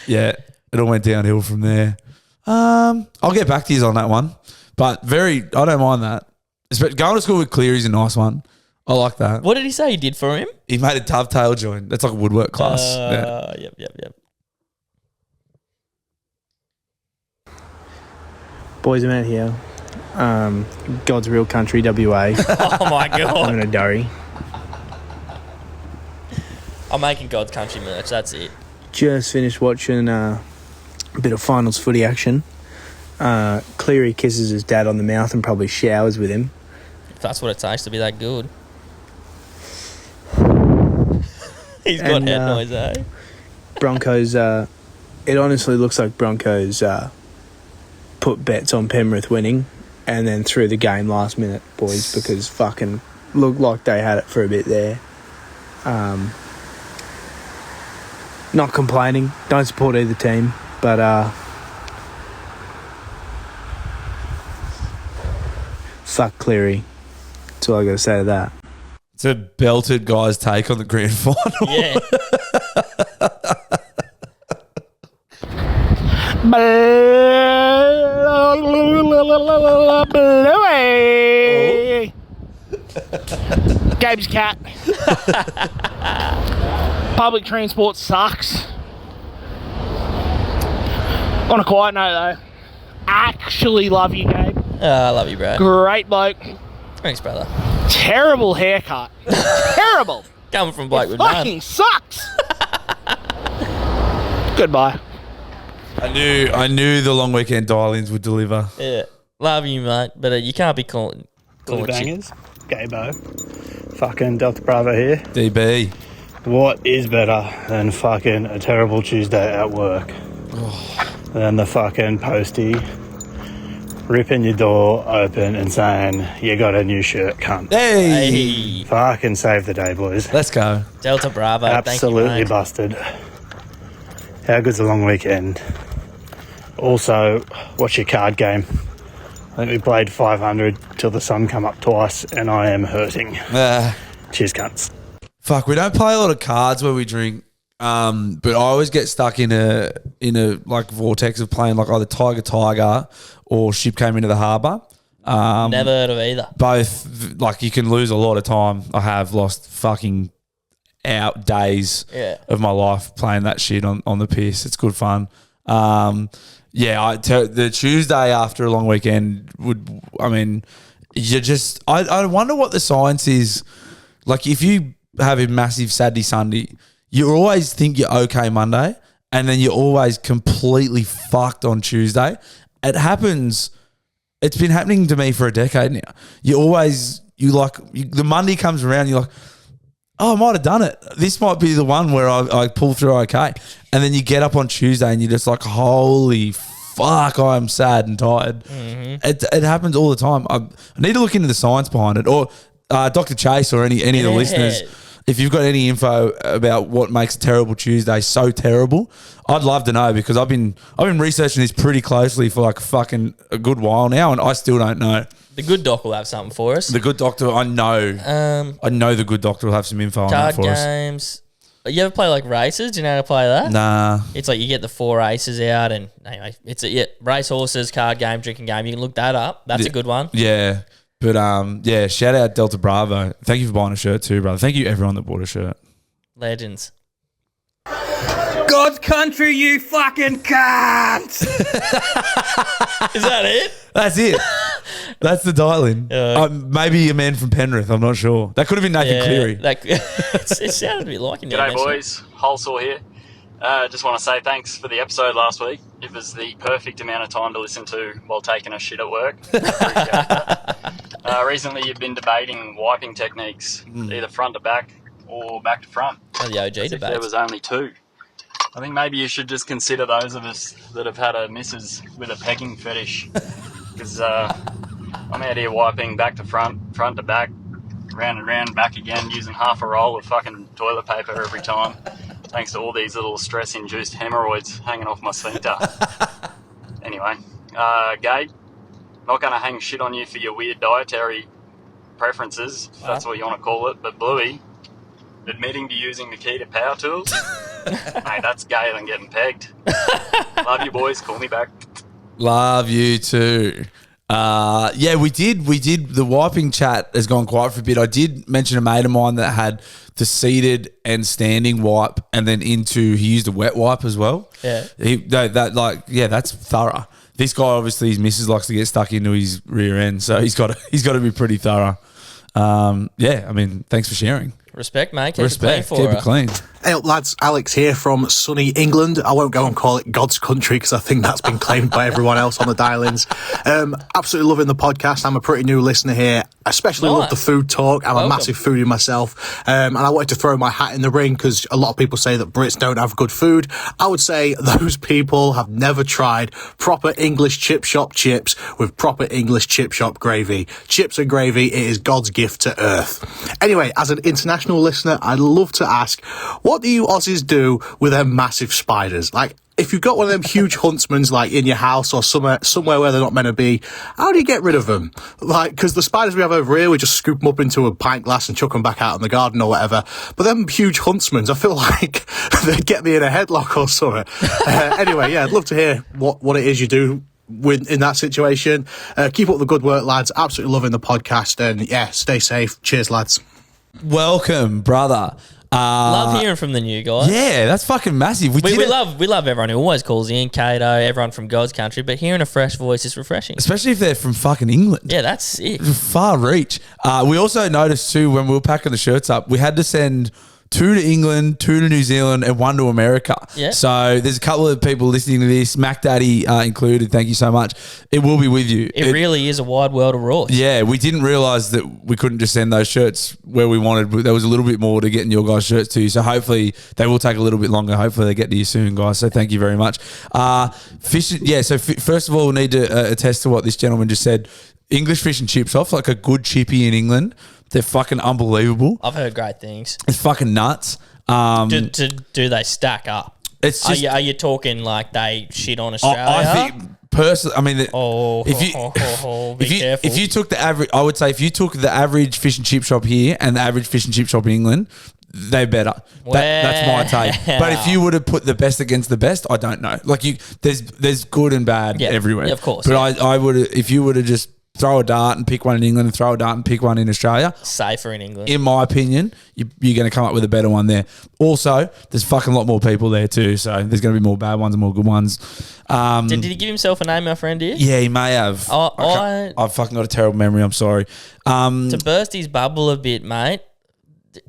Yeah, it all went downhill from there. I'll get back to you on that one. But I don't mind that. Going to school with Cleary's a nice one. I like that. What did he say he did for him? He made a dovetail joint. That's like a woodwork class. Yep. Boys, I'm out here. God's real country, WA. Oh my God. I'm in a durry. I'm making God's country merch. That's it. Just finished watching a bit of finals footy action. Cleary kisses his dad on the mouth and probably showers with him. If that's what it takes to be that good. He's got head noise, eh? Broncos, it honestly looks like Broncos put bets on Penrith winning and then threw the game last minute, boys, because fucking looked like they had it for a bit there. Not complaining. Don't support either team, but fuck Cleary. That's all I got to say to that. It's a belted guy's take on the grand final. Yeah. Bluey. Gabe's cat. Public transport sucks. On a quiet note, though, actually love you, Gabe. I love you, bro. Great bloke. Thanks, brother. Terrible haircut. Terrible. Coming from Blake It with none. fucking sucks. Goodbye. I knew the long weekend dial-ins would deliver. Yeah. Love you, mate. But you can't be calling shit. Bangers. Gabo. Fucking Delta Bravo here. DB. What is better than fucking a terrible Tuesday at work? Than the fucking postie ripping your door open and saying, you got a new shirt, cunt. Hey! Fucking save the day, boys. Let's go. Delta Bravo. Absolutely thank you, mate. busted. How good's the long weekend? Also, what's your card game? I think we played 500 till the sun come up twice, and I am hurting. Cheers, cunts. Fuck, we don't play a lot of cards where we drink, but I always get stuck in a like vortex of playing like either Tiger or Ship Came Into the Harbour. Never heard of either. Both, like, you can lose a lot of time. I have lost fucking days of my life playing that shit on the piss. It's good fun. The Tuesday after a long weekend I wonder what the science is. Like, if you have a massive Saturday, Sunday, you always think you're okay Monday, and then you're always completely fucked on Tuesday. It happens. It's been happening to me for a decade now. The Monday comes around, you're like, oh, I might have done it. This might be the one where I pull through okay. And then you get up on Tuesday and you're just like, holy fuck, I'm sad and tired. Mm-hmm. It happens all the time. I need to look into the science behind it. Or Dr. Chase or any of the listeners, if you've got any info about what makes a terrible Tuesday so terrible, I'd love to know, because I've been researching this pretty closely for like fucking a good while now, and I still don't know. The good doc will have something for us. The good doctor, I know. I know the good doctor will have some info on that for us. Card games. You ever play like races? Do you know how to play that? Nah. It's like you get the 4 aces out, and anyway, it's race horses, card game, drinking game. You can look that up. That's a good one. Yeah. But shout out Delta Bravo. Thank you for buying a shirt too, brother. Thank you everyone that bought a shirt. Legends. God's country, you fucking cunt! Is that it? That's it. That's the dial-in. Maybe a man from Penrith. I'm not sure. That could have been Nathan Cleary. It sounded a bit like him. G'day, boys. Holsaw here. Just want to say thanks for the episode last week. It was the perfect amount of time to listen to while taking a shit at work. Appreciate that. Recently, you've been debating wiping techniques, either front to back or back to front. The OG debate. There was only 2. I think maybe you should just consider those of us that have had a missus with a pegging fetish, because I'm out here wiping back to front, front to back, round and round, back again, using half a roll of fucking toilet paper every time, thanks to all these little stress-induced hemorrhoids hanging off my sphincter. Anyway, Gabe, not going to hang shit on you for your weird dietary preferences, if that's what you want to call it, but Bluey, admitting to using the key to power tools, mate, that's gayer than getting pegged. Love you, boys. Call me back. Love you too. We did. The wiping chat has gone quiet for a bit. I did mention a mate of mine that had the seated and standing wipe, and then he used a wet wipe as well. Yeah. That's thorough. This guy, obviously, his missus likes to get stuck into his rear end, so he's got to be pretty thorough. Thanks for sharing. Respect, mate. Keep Respect. it clean Keep for it clean. Hey up, lads, Alex here from sunny England. I won't go and call it God's country because I think that's been claimed by everyone else on the dial-ins. Absolutely loving the podcast. I'm a pretty new listener here. I especially love the food talk. I'm a massive foodie myself. And I wanted to throw my hat in the ring because a lot of people say that Brits don't have good food. I would say those people have never tried proper English chip shop chips with proper English chip shop gravy. Chips and gravy, it is God's gift to earth. Anyway, as an international listener, I'd love to ask, what do you Aussies do with them massive spiders? Like, if you've got one of them huge huntsmans, like, in your house or somewhere where they're not meant to be, how do you get rid of them? Like, because the spiders we have over here, we just scoop them up into a pint glass and chuck them back out in the garden or whatever. But them huge huntsmans, I feel like they'd get me in a headlock or something. Anyway, yeah, I'd love to hear what it is you do in that situation. Keep up the good work, lads. Absolutely loving the podcast. And, yeah, stay safe. Cheers, lads. Welcome, brother. Love hearing from the new guys. Yeah, that's fucking massive. We love everyone who always calls in, Cato, everyone from God's country, but hearing a fresh voice is refreshing. Especially if they're from fucking England. Yeah, that's sick. Far reach. We also noticed too, when we were packing the shirts up, we had to send 2 to England, 2 to New Zealand, and 1 to America. Yeah. So there's a couple of people listening to this, Mac Daddy included. Thank you so much. It will be with you. It really is a wide world of Raw. Yeah, we didn't realise that we couldn't just send those shirts where we wanted. There was a little bit more to getting your guys' shirts to you. So hopefully they will take a little bit longer. Hopefully they get to you soon, guys. So thank you very much. Fish. Yeah. So first of all, we need to attest to what this gentleman just said. English fish and chips off, like a good chippy in England. They're fucking unbelievable. I've heard great things. It's fucking nuts. Do they stack up? It's just, are you talking like they shit on Australia? I think personally, I mean, if you took the average, I would say if you took the average fish and chip shop here and the average fish and chip shop in England, they're better. That's my take. But if you were to put the best against the best, I don't know. Like there's good and bad everywhere. Yeah, of course. But I would, if you were to just throw a dart and pick one in England and throw a dart and pick one in Australia. Safer in England. In my opinion, you're going to come up with a better one there. Also, there's fucking a lot more people there too, so there's going to be more bad ones and more good ones. Did he give himself a name, our friend here? Yeah, he may have. I've fucking got a terrible memory, I'm sorry. To burst his bubble a bit, mate,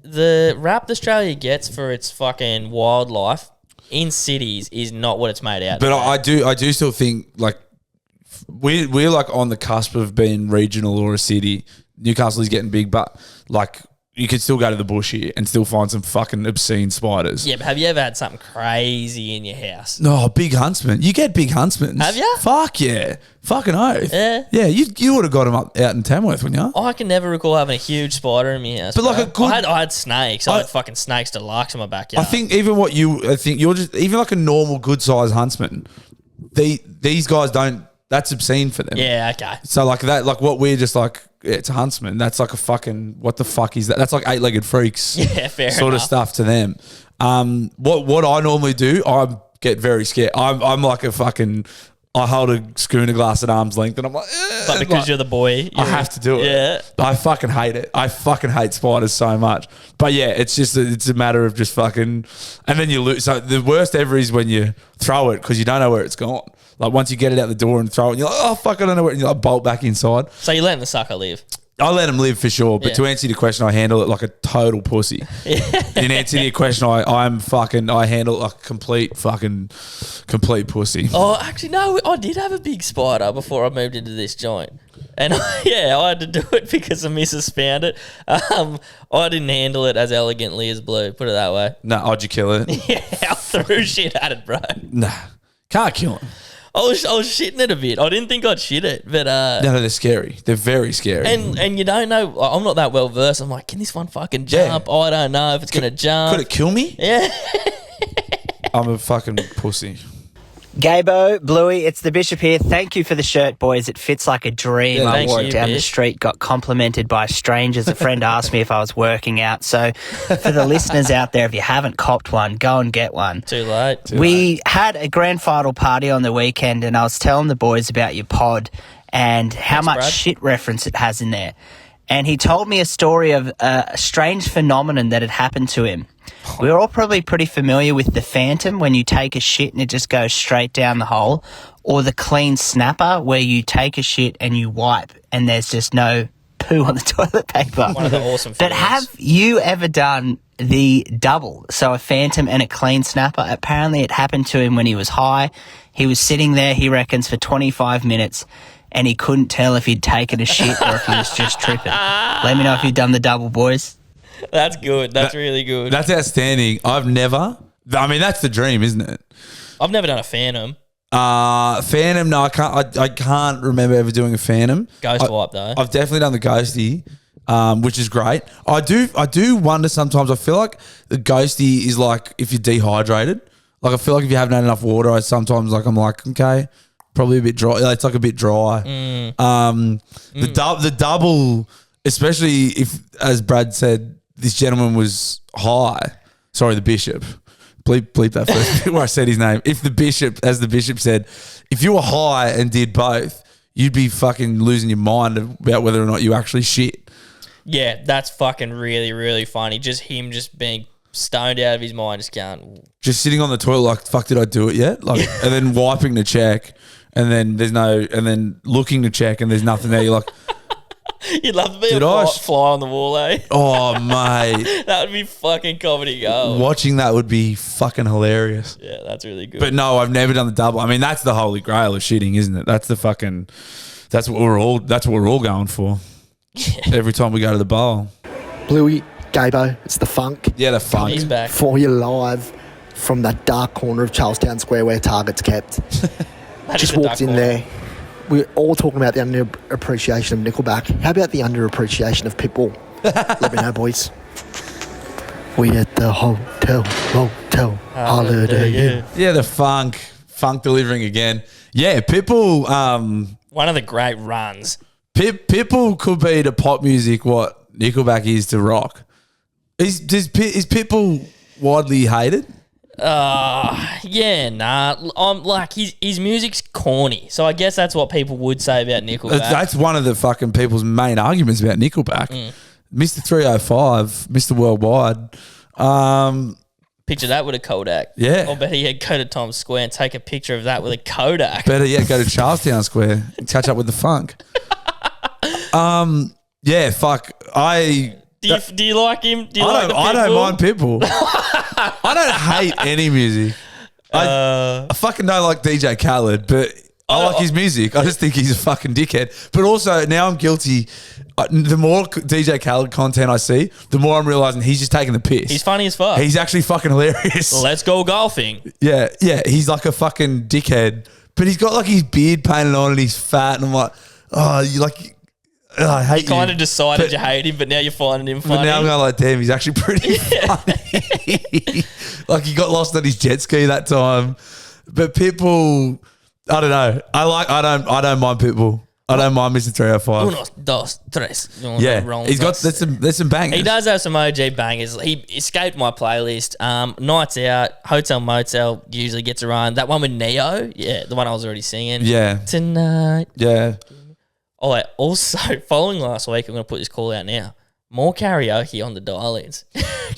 the rap Australia gets for its fucking wildlife in cities is not what it's made out But to be. I do still think, like, we're like on the cusp of being regional or a city. Newcastle is getting big, but like you could still go to the bush here and still find some fucking obscene spiders. Yeah, but have you ever had something crazy in your house? No, big huntsman. You get big huntsmen. Have you? Fuck yeah. Fucking oath. Yeah. Yeah, you would have got them up out in Tamworth, wouldn't you? I can never recall having a huge spider in my house. But like bro. a good- I had snakes. I had fucking snakes deluxe in my backyard. I think you're just even like a normal good sized huntsman. These guys don't. That's obscene for them. Yeah, okay. So like that, like what we're just like, it's a huntsman. That's like a fucking, what the fuck is that? That's like 8-legged freaks. Yeah, fair sort enough. of stuff to them. What I normally do, I get very scared. I'm like a fucking, I hold a schooner glass at arm's length and I'm like, but because you're the boy, I have to do it. Yeah. I fucking hate it. I fucking hate spiders so much. But yeah, it's just, it's a matter of just fucking, and then you lose. So the worst ever is when you throw it because you don't know where it's gone. Like once you get it out the door and throw it, and you're like, oh fuck, I don't know where, and you like bolt back inside. So you letting the sucker live? I let him live for sure, but Yeah. to answer your question, I handle it like a total pussy. In answer to your question, I handle it like a complete pussy. Oh, actually, no. I did have a big spider before I moved into this joint, and I had to do it because the missus found it. I didn't handle it as elegantly as Blue. Put it that way. No, how'd you kill it? Yeah, I threw shit at it, bro. Nah, can't kill him. I was shitting it a bit. I didn't think I'd shit it, but No, they're scary. They're very scary. and you don't know. I'm not that well versed. I'm like, can this one fucking jump? I don't know if it's gonna jump. Could it kill me? Yeah. I'm a fucking pussy. Gabo, Bluey, it's the Bishop here. Thank you for the shirt, boys. It fits like a dream. Yeah, I thank wore you, it down the Bish. street, got complimented by strangers. A friend asked me if I was working out. So for the listeners out there, if you haven't copped one, go and get one. Too late. We had a grand final party on the weekend and I was telling the boys about your pod and how much Brad. shit reference it has in there. And he told me a story of a strange phenomenon that had happened to him. We're all probably pretty familiar with the phantom when you take a shit and it just goes straight down the hole, or the clean snapper where you take a shit and you wipe and there's just no poo on the toilet paper. One of the awesome But feelings. have you ever done the double? So a phantom and a clean snapper. Apparently it happened to him when he was high. He was sitting there, he reckons, for 25 minutes and he couldn't tell if he'd taken a shit or if he was just tripping. Let me know if you've done the double, boys. That's good. That's really good. That's outstanding. I've never. I mean, that's the dream, isn't it? I've never done a phantom. Phantom. No, I can't. I can't remember ever doing a phantom. Ghost wipe though. I've definitely done the ghosty, which is great. I do wonder sometimes. I feel like the ghosty is like if you're dehydrated. Like I feel like if you haven't had enough water, I'm like, okay, probably a bit dry. It's like a bit dry. The double, especially if, as Brad said, this gentleman was high. Sorry, the bishop. Bleep that first bit where I said his name. If the bishop, as the bishop said, if you were high and did both, you'd be fucking losing your mind about whether or not you actually shit. Yeah, that's fucking really, really funny. Just him just being stoned out of his mind, just going. Just sitting on the toilet like, fuck, did I do it yet? Like, and then wiping to check, and then there's no, and then looking to check, and there's nothing there. You're like, You'd love to be Did a I fly on the wall, eh? oh mate, That would be fucking comedy gold. watching that would be fucking hilarious. Yeah, that's really good. But no, I've never done the double. I mean, that's the holy grail of shitting, isn't it? That's the fucking. That's what we're all going for. Every time we go to the bowl. Bluey, Gabo, it's the funk. Yeah, the funk. He's back. For you live from that dark corner of Charlestown Square where Target's kept. Just walked in there. We're all talking about the underappreciation of Nickelback. How about the underappreciation of Pitbull? Let me know, boys. We at the hotel, holiday. Yeah, the funk delivering again. Yeah, Pitbull. One of the great runs. Pitbull could be to pop music what Nickelback is to rock. Is Pitbull widely hated? Yeah, nah. I'm like his music's corny, so I guess that's what people would say about Nickelback. That's one of the fucking people's main arguments about Nickelback. Mr. 305, Mr. Worldwide. Picture that with a Kodak. Yeah. Or better yet, go to Times Square and take a picture of that with a Kodak. Better yet, go to Charlestown Square and catch up with the funk. Yeah, fuck. Do you like him? I don't mind Pitbull. I don't hate any music. I fucking don't like DJ Khaled, but I like his music. I just think he's a fucking dickhead. But also, now I'm guilty. The more DJ Khaled content I see, the more I'm realizing he's just taking the piss. He's funny as fuck. He's actually fucking hilarious. Let's go golfing. Yeah. He's like a fucking dickhead. But he's got like his beard painted on and he's fat. And I'm like, oh, you like... I hate you. Kind of decided you hate him, but now you're finding him funny. But now I'm going like, damn, he's actually pretty funny. Like he got lost on his jet ski that time. But Pitbull, I don't know. I don't mind Pitbull. I don't mind Mr. 305. Uno, dos, tres. Yeah, he's got there's some bangers. He does have some OG bangers. He escaped my playlist. Nights Out, Hotel Motel usually gets a run. That one with Neo, yeah, the one I was already singing. Yeah. Tonight. Yeah. Oh, also, following last week, I'm going to put this call out now. More karaoke on the dial-ins.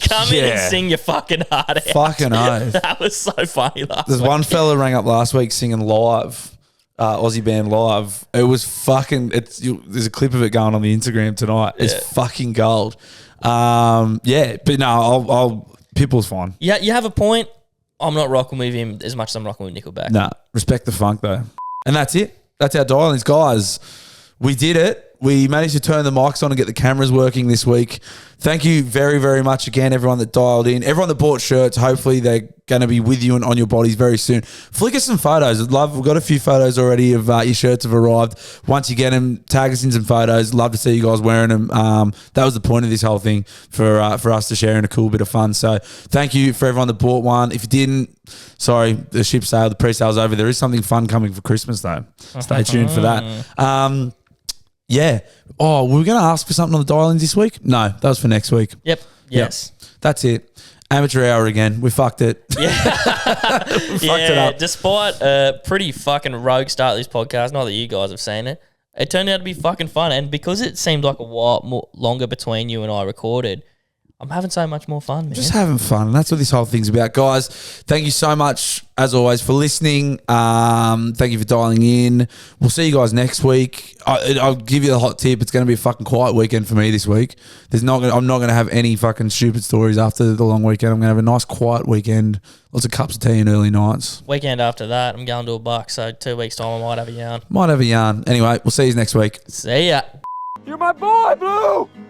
Come in and sing your fucking heart out. Fucking oath. That was so funny last There's week. one fella rang up last week singing live, Aussie band live. It was fucking, there's a clip of it going on the Instagram tonight. It's fucking gold. Yeah, but no, Pitbull's fine. Yeah, you have a point. I'm not rocking with him as much as I'm rocking with Nickelback. Nah, respect the funk though. And that's it. That's our dial-ins, guys. We did it. We managed to turn the mics on and get the cameras working this week. Thank you very, very much again, everyone that dialed in. Everyone that bought shirts, hopefully they're going to be with you and on your bodies very soon. Flick us some photos. We've got a few photos already of your shirts have arrived. Once you get them, tag us in some photos. Love to see you guys wearing them. That was the point of this whole thing, for us to share in a cool bit of fun. So thank you for everyone that bought one. If you didn't, sorry, the ship sale, the pre-sale's over. There is something fun coming for Christmas though. Stay tuned for that. Yeah. Oh, were we going to ask for something on the dial-ins this week? No, that was for next week. Yep. Yes. Yep. That's it. Amateur hour again. We fucked it. Yeah. We fucked it up. Despite a pretty fucking rogue start to this podcast, not that you guys have seen it, it turned out to be fucking fun. And because it seemed like a while more longer between you and I recorded, I'm having so much more fun, man. Just having fun. And that's what this whole thing's about. Guys, thank you so much, as always, for listening. Thank you for dialing in. We'll see you guys next week. I'll give you the hot tip. It's going to be a fucking quiet weekend for me this week. I'm not going to have any fucking stupid stories after the long weekend. I'm going to have a nice quiet weekend. Lots of cups of tea and early nights. Weekend after that, I'm going to a buck. So 2 weeks' time, I might have a yarn. Might have a yarn. Anyway, we'll see you next week. See ya. You're my boy, Blue!